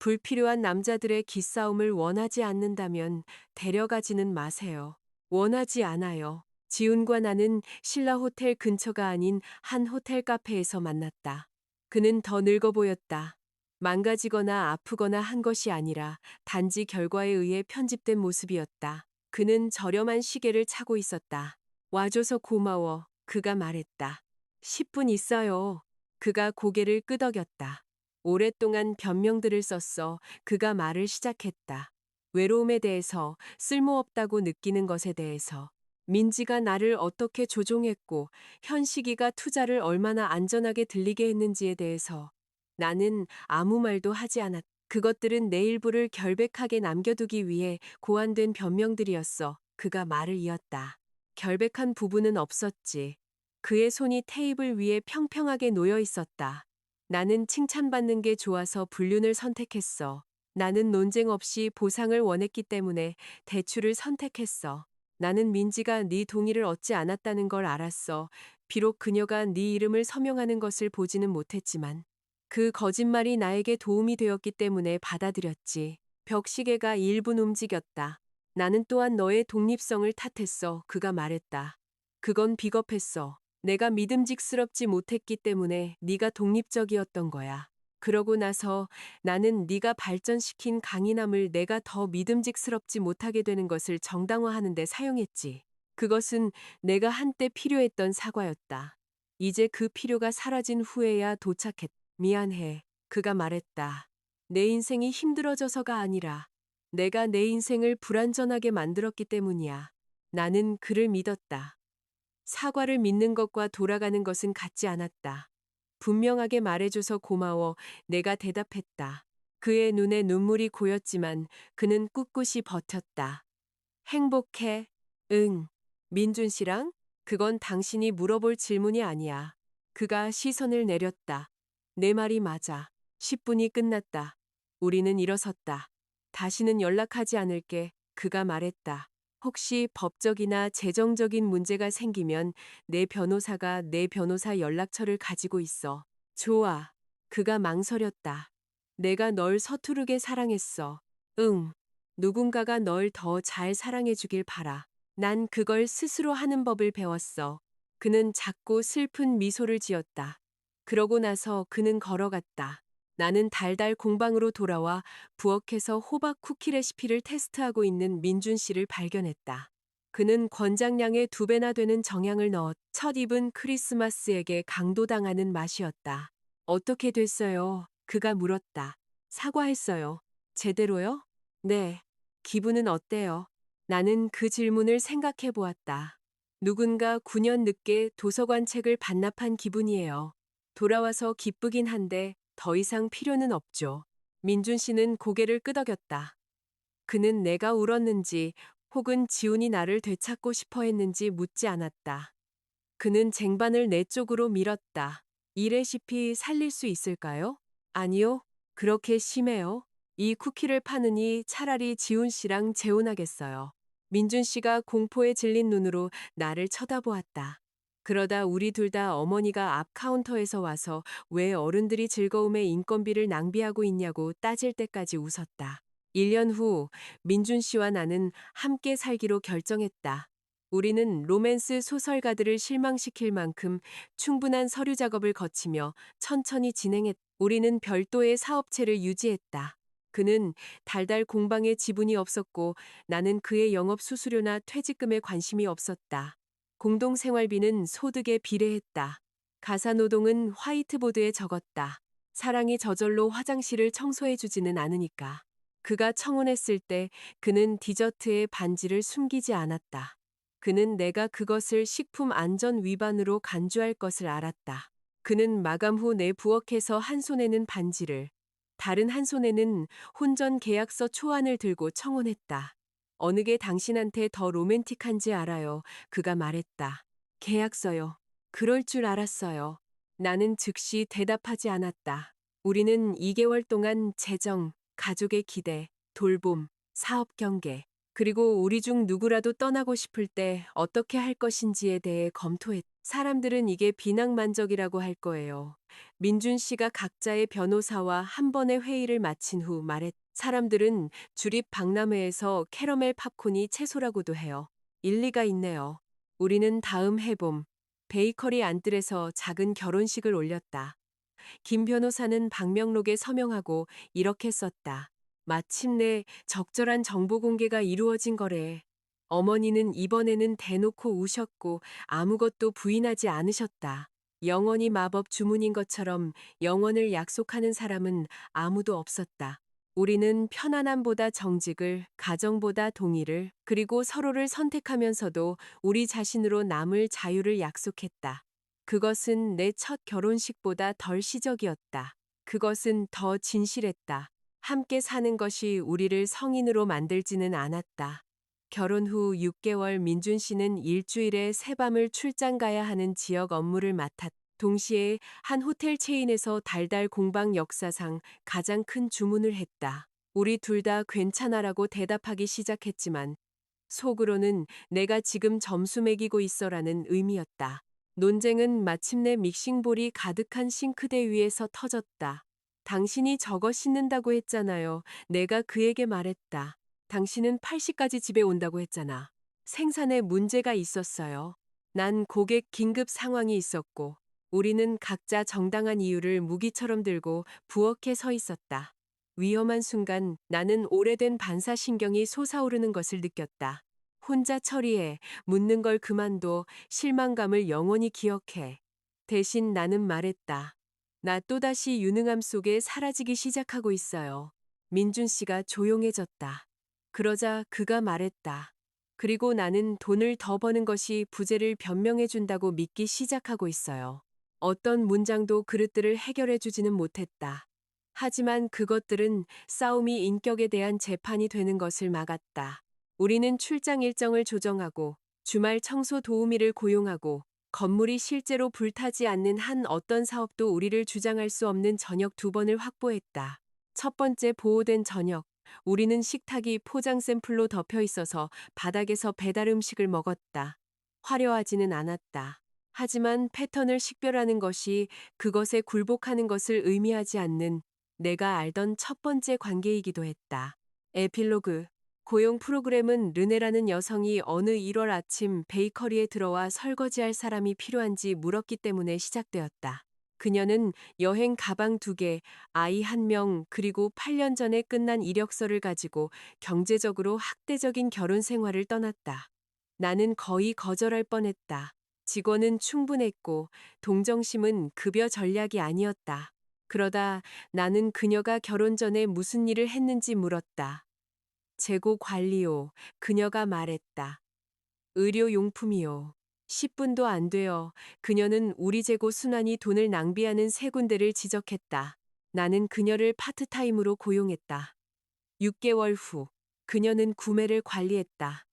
Speaker 1: 불필요한 남자들의 기싸움을 원하지 않는다면 데려가지는 마세요. 원하지 않아요. 지훈과 나는 신라 호텔 근처가 아닌 한 호텔 카페에서 만났다. 그는 더 늙어 보였다. 망가지거나 아프거나 한 것이 아니라 단지 결과에 의해 편집된 모습이었다. 그는 저렴한 시계를 차고 있었다. 와줘서 고마워. 그가 말했다. 10분 있어요. 그가 고개를 끄덕였다. 오랫동안 변명들을 썼어. 그가 말을 시작했다. 외로움에 대해서, 쓸모없다고 느끼는 것에 대해서. 민지가 나를 어떻게 조종했고 현식이가 투자를 얼마나 안전하게 들리게 했는지에 대해서 나는 아무 말도 하지 않았다. 그것들은 내 일부를 결백하게 남겨두기 위해 고안된 변명들이었어. 그가 말을 이었다. 결백한 부분은 없었지. 그의 손이 테이블 위에 평평하게 놓여 있었다. 나는 칭찬받는 게 좋아서 불륜을 선택했어. 나는 논쟁 없이 보상을 원했기 때문에 대출을 선택했어. 나는 민지가 네 동의를 얻지 않았다는 걸 알았어. 비록 그녀가 네 이름을 서명하는 것을 보지는 못했지만 그 거짓말이 나에게 도움이 되었기 때문에 받아들였지. 벽시계가 1분 움직였다. 나는 또한 너의 독립성을 탓했어. 그가 말했다. 그건 비겁했어. 내가 믿음직스럽지 못했기 때문에 네가 독립적이었던 거야. 그러고 나서 나는 네가 발전시킨 강인함을 내가 더 믿음직스럽지 못하게 되는 것을 정당화하는 데 사용했지. 그것은 내가 한때 필요했던 사과였다. 이제 그 필요가 사라진 후에야 도착했다. 미안해. 그가 말했다. 내 인생이 힘들어져서가 아니라 내가 내 인생을 불완전하게 만들었기 때문이야. 나는 그를 믿었다. 사과를 믿는 것과 돌아가는 것은 같지 않았다. 분명하게 말해줘서 고마워. 내가 대답했다. 그의 눈에 눈물이 고였지만 그는 꿋꿋이 버텼다. 행복해? 응. 민준 씨랑? 그건 당신이 물어볼 질문이 아니야. 그가 시선을 내렸다. 내 말이 맞아. 10분이 끝났다. 우리는 일어섰다. 다시는 연락하지 않을게. 그가 말했다. 혹시 법적이나 재정적인 문제가 생기면 내 변호사가 내 변호사 연락처를 가지고 있어. 좋아. 그가 망설였다. 내가 널 서투르게 사랑했어. 응. 누군가가 널 더 잘 사랑해 주길 바라. 난 그걸 스스로 하는 법을 배웠어. 그는 작고 슬픈 미소를 지었다. 그러고 나서 그는 걸어갔다. 나는 달달 공방으로 돌아와 부엌에서 호박 쿠키 레시피를 테스트하고 있는 민준 씨를 발견했다. 그는 권장량의 2배나 되는 정향을 넣었. 첫 입은 크리스마스에게 강도당하는 맛이었다. 어떻게 됐어요? 그가 물었다. 사과했어요. 제대로요? 네. 기분은 어때요? 나는 그 질문을 생각해 보았다. 누군가 9년 늦게 도서관 책을 반납한 기분이에요. 돌아와서 기쁘긴 한데 더 이상 필요는 없죠. 민준 씨는 고개를 끄덕였다. 그는 내가 울었는지 혹은 지훈이 나를 되찾고 싶어 했는지 묻지 않았다. 그는 쟁반을 내 쪽으로 밀었다. 이 레시피 살릴 수 있을까요? 아니요. 그렇게 심해요. 이 쿠키를 파느니 차라리 지훈 씨랑 재혼하겠어요. 민준 씨가 공포에 질린 눈으로 나를 쳐다보았다. 그러다 우리 둘 다 어머니가 앞 카운터에서 와서 왜 어른들이 즐거움에 인건비를 낭비하고 있냐고 따질 때까지 웃었다. 1년 후 민준 씨와 나는 함께 살기로 결정했다. 우리는 로맨스 소설가들을 실망시킬 만큼 충분한 서류 작업을 거치며 천천히 진행했다. 우리는 별도의 사업체를 유지했다. 그는 달달 공방에 지분이 없었고 나는 그의 영업 수수료나 퇴직금에 관심이 없었다. 공동 생활비는 소득에 비례했다. 가사 노동은 화이트보드에 적었다. 사랑이 저절로 화장실을 청소해주지는 않으니까. 그가 청혼했을 때 그는 디저트에 반지를 숨기지 않았다. 그는 내가 그것을 식품 안전 위반으로 간주할 것을 알았다. 그는 마감 후 내 부엌에서 한 손에는 반지를, 다른 한 손에는 혼전 계약서 초안을 들고 청혼했다. 어느 게 당신한테 더 로맨틱한지 알아요. 그가 말했다. 계약서요. 그럴 줄 알았어요. 나는 즉시 대답하지 않았다. 우리는 2개월 동안 재정, 가족의 기대, 돌봄, 사업 경계, 그리고 우리 중 누구라도 떠나고 싶을 때 어떻게 할 것인지에 대해 검토했다. 사람들은 이게 비낭만적이라고 할 거예요. 민준 씨가 각자의 변호사와 한 번의 회의를 마친 후 말했다. 사람들은 주립 박람회에서 캐러멜 팝콘이 채소라고도 해요. 일리가 있네요. 우리는 다음 해봄 베이커리 안뜰에서 작은 결혼식을 올렸다. 김 변호사는 방명록에 서명하고 이렇게 썼다. 마침내 적절한 정보 공개가 이루어진 거래. 어머니는 이번에는 대놓고 우셨고 아무것도 부인하지 않으셨다. 영원히 마법 주문인 것처럼 영원을 약속하는 사람은 아무도 없었다. 우리는 편안함보다 정직을, 가정보다 동의를, 그리고 서로를 선택하면서도 우리 자신으로 남을 자유를 약속했다. 그것은 내 첫 결혼식보다 덜 시적이었다. 그것은 더 진실했다. 함께 사는 것이 우리를 성인으로 만들지는 않았다. 결혼 후 6개월 민준 씨는 일주일에 3밤을 출장 가야 하는 지역 업무를 맡았다. 동시에 한 호텔 체인에서 달달 공방 역사상 가장 큰 주문을 했다. 우리 둘 다 괜찮아라고 대답하기 시작했지만 속으로는 내가 지금 점수 매기고 있어라는 의미였다. 논쟁은 마침내 믹싱볼이 가득한 싱크대 위에서 터졌다. 당신이 저거 씻는다고 했잖아요. 내가 그에게 말했다. 당신은 8시까지 집에 온다고 했잖아. 생산에 문제가 있었어요. 난 고객 긴급 상황이 있었고, 우리는 각자 정당한 이유를 무기처럼 들고 부엌에 서 있었다. 위험한 순간 나는 오래된 반사신경이 솟아오르는 것을 느꼈다. 혼자 처리해, 묻는 걸 그만둬, 실망감을 영원히 기억해. 대신 나는 말했다. 나 또다시 유능함 속에 사라지기 시작하고 있어요. 민준 씨가 조용해졌다. 그러자 그가 말했다. 그리고 나는 돈을 더 버는 것이 부재를 변명해 준다고 믿기 시작하고 있어요. 어떤 문장도 그릇들을 해결해 주지는 못했다. 하지만 그것들은 싸움이 인격에 대한 재판이 되는 것을 막았다. 우리는 출장 일정을 조정하고 주말 청소 도우미를 고용하고 건물이 실제로 불타지 않는 한 어떤 사업도 우리를 주장할 수 없는 저녁 2번을 확보했다. 첫 번째 보호된 저녁. 우리는 식탁이 포장 샘플로 덮여 있어서 바닥에서 배달 음식을 먹었다. 화려하지는 않았다. 하지만 패턴을 식별하는 것이 그것에 굴복하는 것을 의미하지 않는 내가 알던 첫 번째 관계이기도 했다. 에필로그. 고용 프로그램은 르네라는 여성이 어느 1월 아침 베이커리에 들어와 설거지할 사람이 필요한지 물었기 때문에 시작되었다. 그녀는 여행 가방 2개, 아이 1명, 그리고 8년 전에 끝난 이력서를 가지고 경제적으로 학대적인 결혼 생활을 떠났다. 나는 거의 거절할 뻔했다. 직원은 충분했고 동정심은 급여 전략이 아니었다. 그러다 나는 그녀가 결혼 전에 무슨 일을 했는지 물었다. 재고 관리요. 그녀가 말했다. 의료용품이요. 10분도 안 되어 그녀는 우리 재고 순환이 돈을 낭비하는 세 군데를 지적했다. 나는 그녀를 파트타임으로 고용했다. 6개월 후, 그녀는 구매를 관리했다.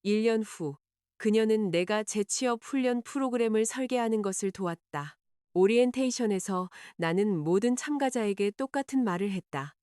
Speaker 1: 1년 후, 그녀는 내가 재취업 훈련 프로그램을 설계하는 것을 도왔다. 오리엔테이션에서 나는 모든 참가자에게 똑같은 말을 했다.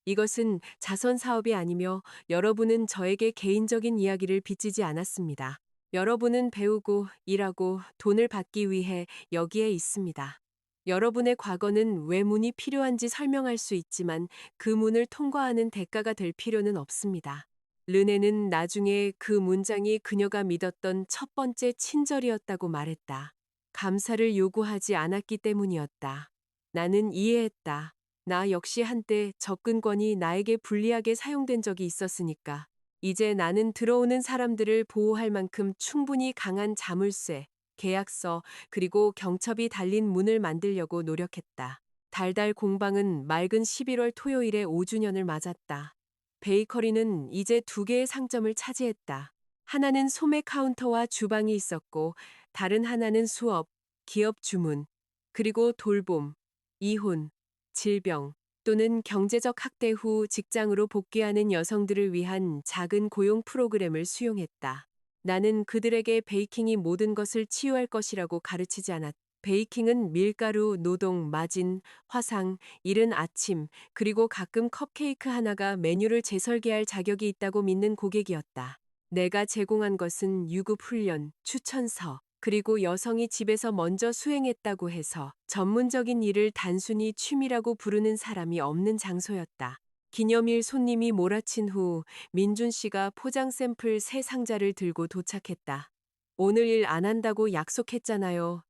Speaker 1: 이것은 자선 사업이 아니며 여러분은 저에게 개인적인 이야기를 빚지지 않았습니다. 여러분은 배우고 일하고 돈을 받기 위해 여기에 있습니다. 여러분의 과거는 왜 문이 필요한지 설명할 수 있지만 그 문을 통과하는 대가가 될 필요는 없습니다. 르네는 나중에 그 문장이 그녀가 믿었던 첫 번째 친절이었다고 말했다. 감사를 요구하지 않았기 때문이었다. 나는 이해했다. 나 역시 한때 접근권이 나에게 불리하게 사용된 적이 있었으니까. 이제 나는 들어오는 사람들을 보호할 만큼 충분히 강한 자물쇠, 계약서, 그리고 경첩이 달린 문을 만들려고 노력했다. 달달 공방은 맑은 11월 토요일에 5주년을 맞았다. 베이커리는 이제 2개의 상점을 차지했다. 하나는 소매 카운터와 주방이 있었고 다른 하나는 수업, 기업 주문, 그리고 돌봄, 이혼, 질병 또는 경제적 학대 후 직장으로 복귀하는 여성들을 위한 작은 고용 프로그램을 수용했다. 나는 그들에게 베이킹이 모든 것을 치유할 것이라고 가르치지 않았다. 베이킹은 밀가루, 노동, 마진, 화상, 이른 아침, 그리고 가끔 컵케이크 하나가 메뉴를 재설계할 자격이 있다고 믿는 고객이었다. 내가 제공한 것은 유급 훈련, 추천서, 그리고 여성이 집에서 먼저 수행했다고 해서 전문적인 일을 단순히 취미라고 부르는 사람이 없는 장소였다. 기념일 손님이 몰아친 후 민준 씨가 포장 샘플 3상자를 들고 도착했다. 오늘 일 안 한다고 약속했잖아요.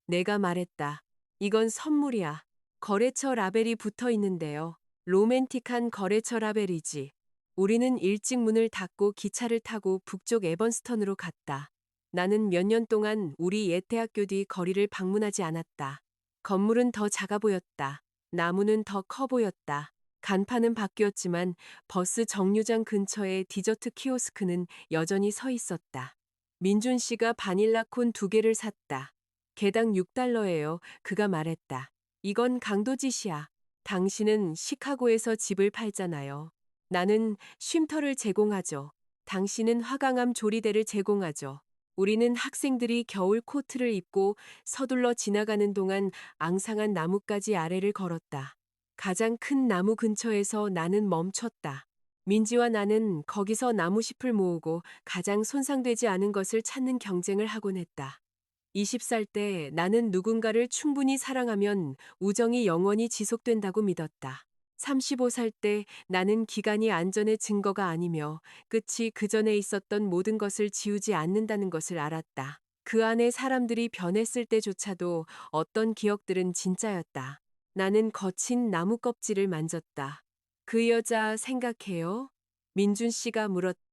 Speaker 1: 내가 말했다. 이건 선물이야. 거래처 라벨이 붙어 있는데요. 로맨틱한 거래처 라벨이지. 우리는 일찍 문을 닫고 기차를 타고 북쪽 에번스턴으로 갔다. 나는 몇 년 동안 우리 옛 대학교 뒤 거리를 방문하지 않았다. 건물은 더 작아 보였다. 나무는 더 커 보였다. 간판은 바뀌었지만 버스 정류장 근처의 디저트 키오스크는 여전히 서 있었다. 민준 씨가 바닐라 콘 2개를 샀다. 개당 6달러예요. 그가 말했다. 이건 강도짓이야. 당신은 시카고에서 집을 팔잖아요. 나는 쉼터를 제공하죠. 당신은 화강암 조리대를 제공하죠. 우리는 학생들이 겨울 코트를 입고 서둘러 지나가는 동안 앙상한 나뭇가지 아래를 걸었다. 가장 큰 나무 근처에서 나는 멈췄다. 민지와 나는 거기서 나무잎을 모으고 가장 손상되지 않은 것을 찾는 경쟁을 하곤 했다. 20살 때 나는 누군가를 충분히 사랑하면 우정이 영원히 지속된다고 믿었다. 35살 때 나는 기간이 안전의 증거가 아니며 끝이 그 전에 있었던 모든 것을 지우지 않는다는 것을 알았다. 그 안에 사람들이 변했을 때조차도 어떤 기억들은 진짜였다. 나는 거친 나무 껍질을 만졌다. 그 여자 생각해요? 민준 씨가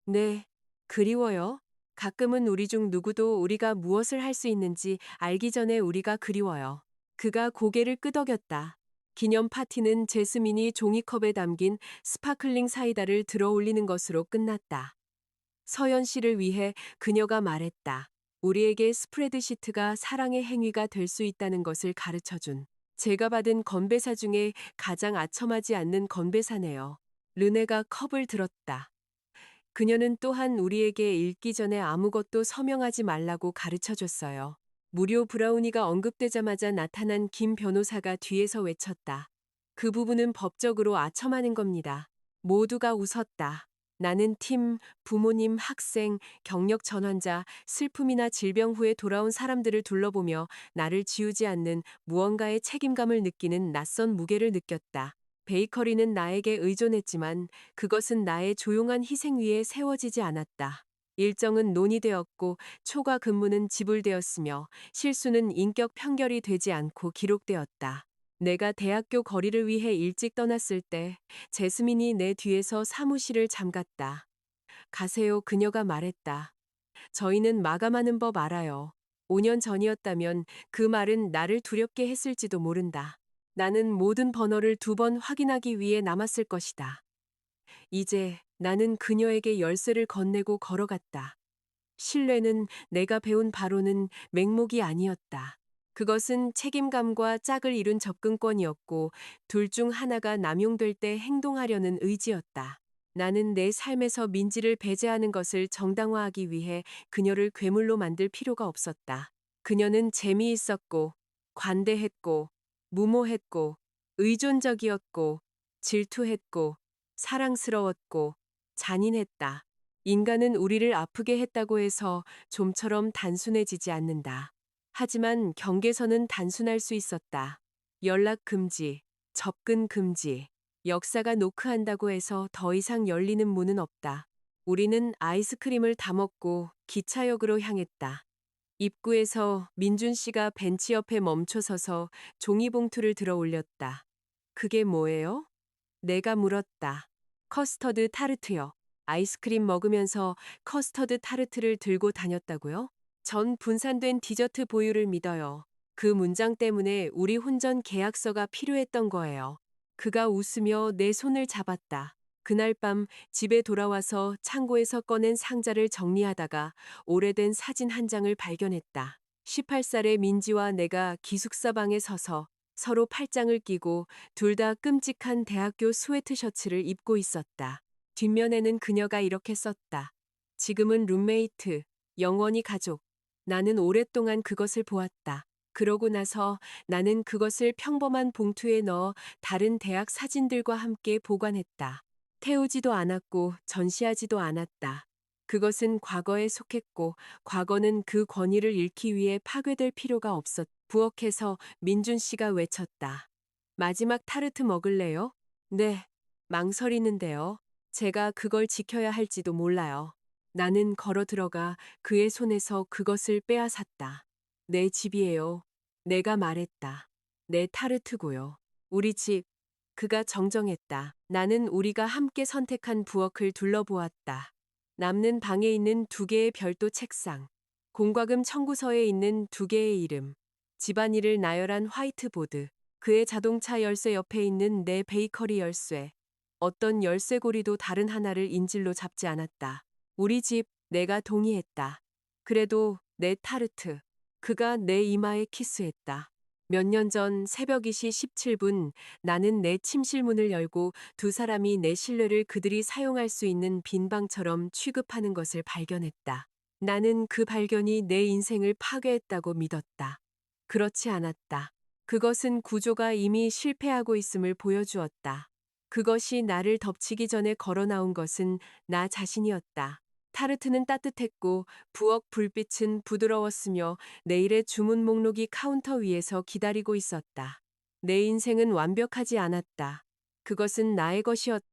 Speaker 1: 네, 그리워요. 가끔은 우리 중 누구도 우리가 무엇을 할 수 있는지 알기 전에 우리가 그리워요. 그가 고개를 끄덕였다. 기념 파티는 제스민이 종이컵에 담긴 스파클링 사이다를 들어 올리는 것으로 끝났다. 서연 씨를 위해 그녀가 말했다. 우리에게 스프레드시트가 사랑의 행위가 될 수 있다는 것을 가르쳐준 제가 받은 건배사 중에 가장 아첨하지 않는 건배사네요. 르네가 컵을 들었다. 그녀는 또한 우리에게 읽기 전에 아무것도 서명하지 말라고 가르쳐 줬어요. 무료 브라우니가 언급되자마자 나타난 김 변호사가 뒤에서 외쳤다. 그 부분은 법적으로 아첨하는 겁니다. 모두가 웃었다. 나는 팀, 부모님, 학생, 경력 전환자, 슬픔이나 질병 후에 돌아온 사람들을 둘러보며 나를 지우지 않는 무언가의 책임감을 느끼는 낯선 무게를 느꼈다. 베이커리는 나에게 의존했지만 그것은 나의 조용한 희생 위에 세워지지 않았다. 일정은 논의되었고 초과 근무는 지불되었으며 실수는 인격 편결이 되지 않고 기록되었다. 내가 대학교 거리를 위해 일찍 떠났을 때 제스민이 내 뒤에서 사무실을 잠갔다. 가세요, 그녀가 말했다. 저희는 마감하는 법 알아요. 5년 전이었다면 그 말은 나를 두렵게 했을지도 모른다. 나는 모든 번호를 2번 확인하기 위해 남았을 것이다. 이제 나는 그녀에게 열쇠를 건네고 걸어갔다. 신뢰는 내가 배운 바로는 맹목이 아니었다. 그것은 책임감과 짝을 이룬 접근권이었고 둘 중 하나가 남용될 때 행동하려는 의지였다. 나는 내 삶에서 민지를 배제하는 것을 정당화하기 위해 그녀를 괴물로 만들 필요가 없었다. 그녀는 재미있었고 관대했고 무모했고 의존적이었고 질투했고 사랑스러웠고 잔인했다. 인간은 우리를 아프게 했다고 해서 좀처럼 단순해지지 않는다. 하지만 경계선은 단순할 수 있었다. 연락 금지, 접근 금지. 역사가 노크한다고 해서 더 이상 열리는 문은 없다. 우리는 아이스크림을 다 먹고 기차역으로 향했다. 입구에서 민준 씨가 벤치 옆에 멈춰서서 종이봉투를 들어 올렸다. 그게 뭐예요? 내가 물었다. 커스터드 타르트요. 아이스크림 먹으면서 커스터드 타르트를 들고 다녔다고요? 전 분산된 디저트 보유를 믿어요. 그 문장 때문에 우리 혼전 계약서가 필요했던 거예요. 그가 웃으며 내 손을 잡았다. 그날 밤 집에 돌아와서 창고에서 꺼낸 상자를 정리하다가 오래된 사진 한 장을 발견했다. 18살의 민지와 내가 기숙사 방에 서서 서로 팔짱을 끼고 둘 다 끔찍한 대학교 스웨트셔츠를 입고 있었다. 뒷면에는 그녀가 이렇게 썼다. 지금은 룸메이트, 영원히 가족. 나는 오랫동안 그것을 보았다. 그러고 나서 나는 그것을 평범한 봉투에 넣어 다른 대학 사진들과 함께 보관했다. 태우지도 않았고 전시하지도 않았다. 그것은 과거에 속했고 과거는 그 권위를 잃기 위해 파괴될 필요가 없었다. 부엌에서 민준 씨가 외쳤다. 마지막 타르트 먹을래요? 네. 망설이는데요. 제가 그걸 지켜야 할지도 몰라요. 나는 걸어 들어가 그의 손에서 그것을 빼앗았다. 내 집이에요. 내가 말했다. 내 타르트고요. 우리 집. 그가 정정했다. 나는 우리가 함께 선택한 부엌을 둘러보았다. 남는 방에 있는 2개의 별도 책상. 공과금 청구서에 있는 2개의 이름. 집안일을 나열한 화이트보드. 그의 자동차 열쇠 옆에 있는 내 베이커리 열쇠. 어떤 열쇠고리도 다른 하나를 인질로 잡지 않았다. 우리 집, 내가 동의했다. 그래도 내 타르트. 그가 내 이마에 키스했다. 몇 년 전 새벽 2시 17분 나는 내 침실 문을 열고 두 사람이 내 실내를 그들이 사용할 수 있는 빈 방처럼 취급하는 것을 발견했다. 나는 그 발견이 내 인생을 파괴했다고 믿었다. 그렇지 않았다. 그것은 구조가 이미 실패하고 있음을 보여주었다. 그것이 나를 덮치기 전에 걸어 나온 것은 나 자신이었다. 타르트는 따뜻했고 부엌 불빛은 부드러웠으며 내일의 주문 목록이 카운터 위에서 기다리고 있었다. 내 인생은 완벽하지 않았다. 그것은 나의 것이었다.